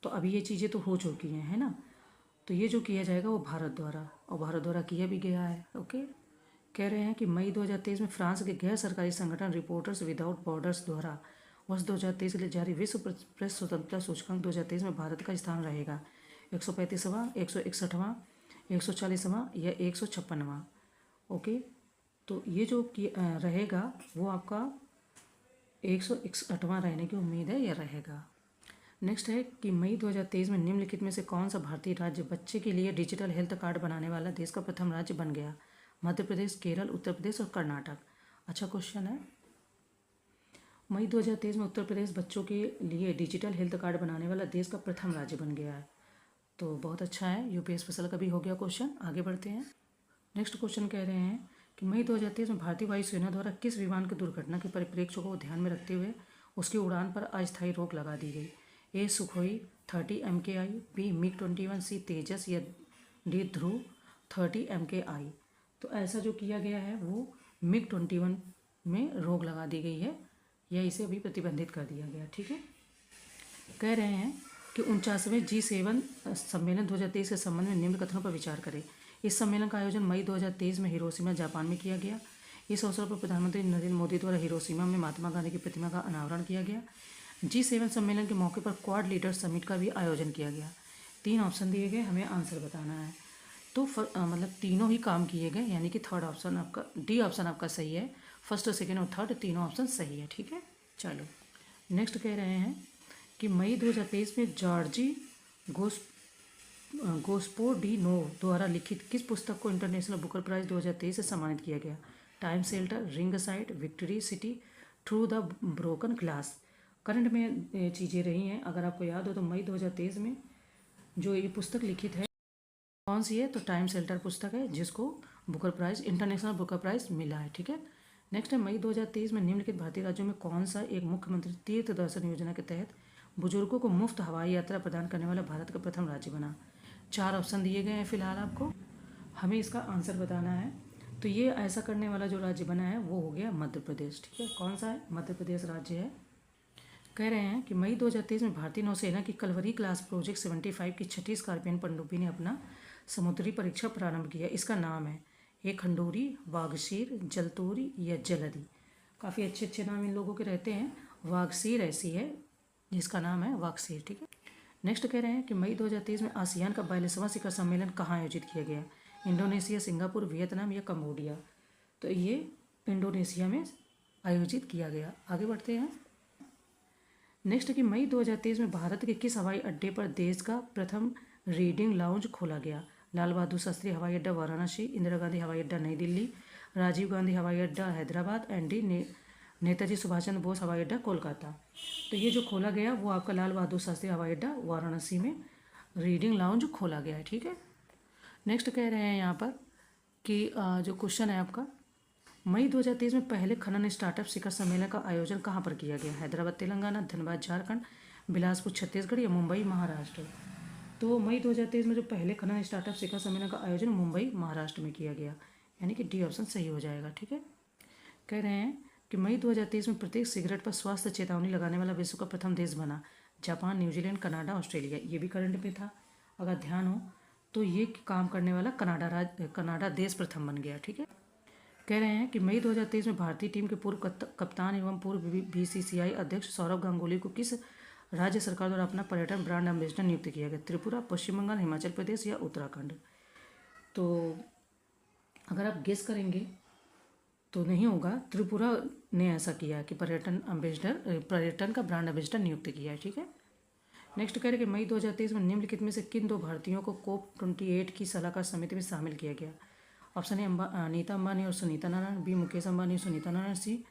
तो अभी ये चीज़ें तो हो चुकी हैं, है ना। तो ये जो किया जाएगा वो भारत द्वारा, और भारत द्वारा किया भी गया है। ओके, कह रहे हैं कि मई 2023 में फ्रांस के गैर सरकारी संगठन रिपोर्टर्स विदाउट बॉर्डर्स द्वारा वर्ष 2023 के लिए जारी विश्व प्रेस स्वतंत्रता सूचकांक 2023 में भारत का स्थान रहेगा 135वां, 161वां, 140वां या 156वां? ओके, तो ये जो रहेगा वो आपका 161वां रहने की उम्मीद है, या रहेगा। नेक्स्ट है कि मई 2023 में निम्नलिखित में से कौन सा भारतीय राज्य बच्चे के लिए डिजिटल हेल्थ कार्ड बनाने वाला देश का प्रथम राज्य बन गया? मध्य प्रदेश, केरल, उत्तर प्रदेश और कर्नाटक। अच्छा क्वेश्चन है। मई 2023 में उत्तर प्रदेश बच्चों के लिए डिजिटल हेल्थ कार्ड बनाने वाला देश का प्रथम राज्य बन गया है, तो बहुत अच्छा है। यूपी स्पेशल का भी हो गया क्वेश्चन। आगे बढ़ते हैं। नेक्स्ट क्वेश्चन कह रहे हैं कि मई 2023 में भारतीय वायुसेना द्वारा किस विमान की दुर्घटना के परिप्रेक्ष्य को ध्यान में रखते हुए उसकी उड़ान पर अस्थायी रोक लगा दी गई? ए सुखोई 30 MKI, बी MiG-21, सी तेजस या डी ध्रुव 30 MKI? तो ऐसा जो किया गया है वो MiG-21 में रोक लगा दी गई है, या इसे भी प्रतिबंधित कर दिया गया। ठीक है, कह रहे हैं कि 49वें G7 सम्मेलन 2023 के संबंध में निम्न कथनों पर विचार करें। इस सम्मेलन का आयोजन मई 2023 में हिरोशिमा, जापान में किया गया। इस अवसर पर प्रधानमंत्री नरेंद्र मोदी द्वारा हिरोशिमा में महात्मा गांधी की प्रतिमा का अनावरण किया गया। G7 सम्मेलन के मौके पर क्वाड लीडर्स समिट का भी आयोजन किया गया। 3 ऑप्शन दिए गए, हमें आंसर बताना है। तो मतलब तीनों ही काम किए गए, यानी कि थर्ड ऑप्शन आपका, डी ऑप्शन आपका सही है। फर्स्ट, सेकेंड और थर्ड तीनों ऑप्शन सही है। ठीक है, चलो नेक्स्ट कह रहे हैं कि मई 2023 में जॉर्जी गोस्पोडिनो द्वारा लिखित किस पुस्तक को इंटरनेशनल बुकर प्राइज 2023 से सम्मानित किया गया? Time shelter, ring side, victory city, through the broken glass. Current में चीज़ें रही हैं, अगर आपको याद हो तो मई 2023 में जो ये पुस्तक लिखित है कौन सी है? तो टाइम शेल्टर पुस्तक है, जिसको Booker prize, international Booker prize मिला है। ठीक है, नेक्स्ट है मई 2023 में निम्नलिखित भारतीय राज्यों में कौन सा एक मुख्यमंत्री तीर्थ दर्शन योजना के तहत बुजुर्गों को मुफ्त हवाई यात्रा प्रदान करने वाला भारत का प्रथम राज्य बना? 4 ऑप्शन दिए गए हैं फिलहाल आपको, हमें इसका आंसर बताना है। तो ये ऐसा करने वाला जो राज्य बना है वो हो गया मध्य प्रदेश। ठीक है, कौन सा है? मध्य प्रदेश राज्य है। कह रहे हैं कि मई 2023 में भारतीय नौसेना की कलवरी क्लास प्रोजेक्ट 75 की 6ठी स्कॉर्पियन पनडुब्बी ने अपना समुद्री परीक्षण प्रारंभ किया। इसका नाम है ए खंडूरी, वागशीर, जलतोरी या जलधी। काफ़ी अच्छे अच्छे नाम इन लोगों के रहते हैं। वागशीर ऐसी है जिसका नाम है वागशीर। ठीक है, नेक्स्ट कह रहे हैं कि मई 2023 में आसियान का 42वां शिखर सम्मेलन कहाँ आयोजित किया गया? इंडोनेशिया, सिंगापुर, वियतनाम या कंबोडिया? तो ये इंडोनेशिया में आयोजित किया गया। आगे बढ़ते हैं। नेक्स्ट कि मई 2023 में भारत के किस हवाई अड्डे पर देश का प्रथम रीडिंग लाउंज खोला गया? लाल बहादुर शास्त्री हवाई अड्डा वाराणसी, इंदिरा गांधी हवाई अड्डा नई दिल्ली, राजीव गांधी हवाई अड्डा हैदराबाद, नेताजी सुभाष चंद्र बोस हवाई अड्डा कोलकाता। तो ये जो खोला गया वो आपका लाल बहादुर शास्त्री हवाई अड्डा वाराणसी में रीडिंग लाउंज खोला गया है। ठीक है, नेक्स्ट कह रहे हैं यहाँ पर कि जो क्वेश्चन है आपका, मई 2023 में पहले खनन स्टार्टअप शिखर सम्मेलन का आयोजन कहाँ पर किया गया? हैदराबाद तेलंगाना, धनबाद झारखंड, बिलासपुर छत्तीसगढ़ या मुंबई महाराष्ट्र? तो मई 2023 में जो पहले खनन स्टार्टअप शिखर सम्मेलन का आयोजन मुंबई महाराष्ट्र में किया गया, यानी कि डी ऑप्शन सही हो जाएगा। ठीक है, कह रहे हैं कि मई 2023 में प्रत्येक सिगरेट पर स्वास्थ्य चेतावनी लगाने वाला विश्व का प्रथम देश बना। Japan, New Zealand, Canada, Australia. ये भी करंट में था, अगर ध्यान हो तो ये काम करने वाला कनाडा देश प्रथम बन गया। ठीक है, कह रहे हैं कि मई 2023 में भारतीय टीम के पूर्व कप्तान एवं पूर्व BCCI अध्यक्ष सौरव गांगुली को किस राज्य सरकार द्वारा अपना पर्यटन ब्रांड एम्बेसडर नियुक्त किया गया? त्रिपुरा, पश्चिम बंगाल, हिमाचल प्रदेश या उत्तराखंड? तो अगर आप गेस करेंगे तो नहीं होगा। त्रिपुरा ने ऐसा किया कि पर्यटन का ब्रांड एम्बेसडर नियुक्त किया है, ठीक है। नेक्स्ट कह रहे कि मई 2023 में निम्नलिखित में से किन दो भारतीयों को COP28 की सलाहकार समिति में शामिल किया गया। ऑप्शन ए अनीता अंबानी और सुनीता नारायण, बी मुकेश अंबानी और सुनीता नारायण, सी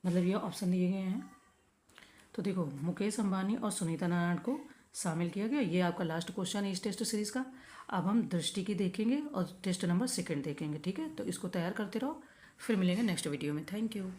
मतलब ये ऑप्शन दिए गए हैं। तो देखो मुकेश अंबानी और सुनीता नारायण को शामिल किया गया। ये आपका लास्ट क्वेश्चन है इस टेस्ट सीरीज़ का। अब हम दृष्टि की देखेंगे और टेस्ट नंबर 2 देखेंगे, ठीक है। तो इसको तैयार करते रहो, फिर मिलेंगे नेक्स्ट वीडियो में। Thank you.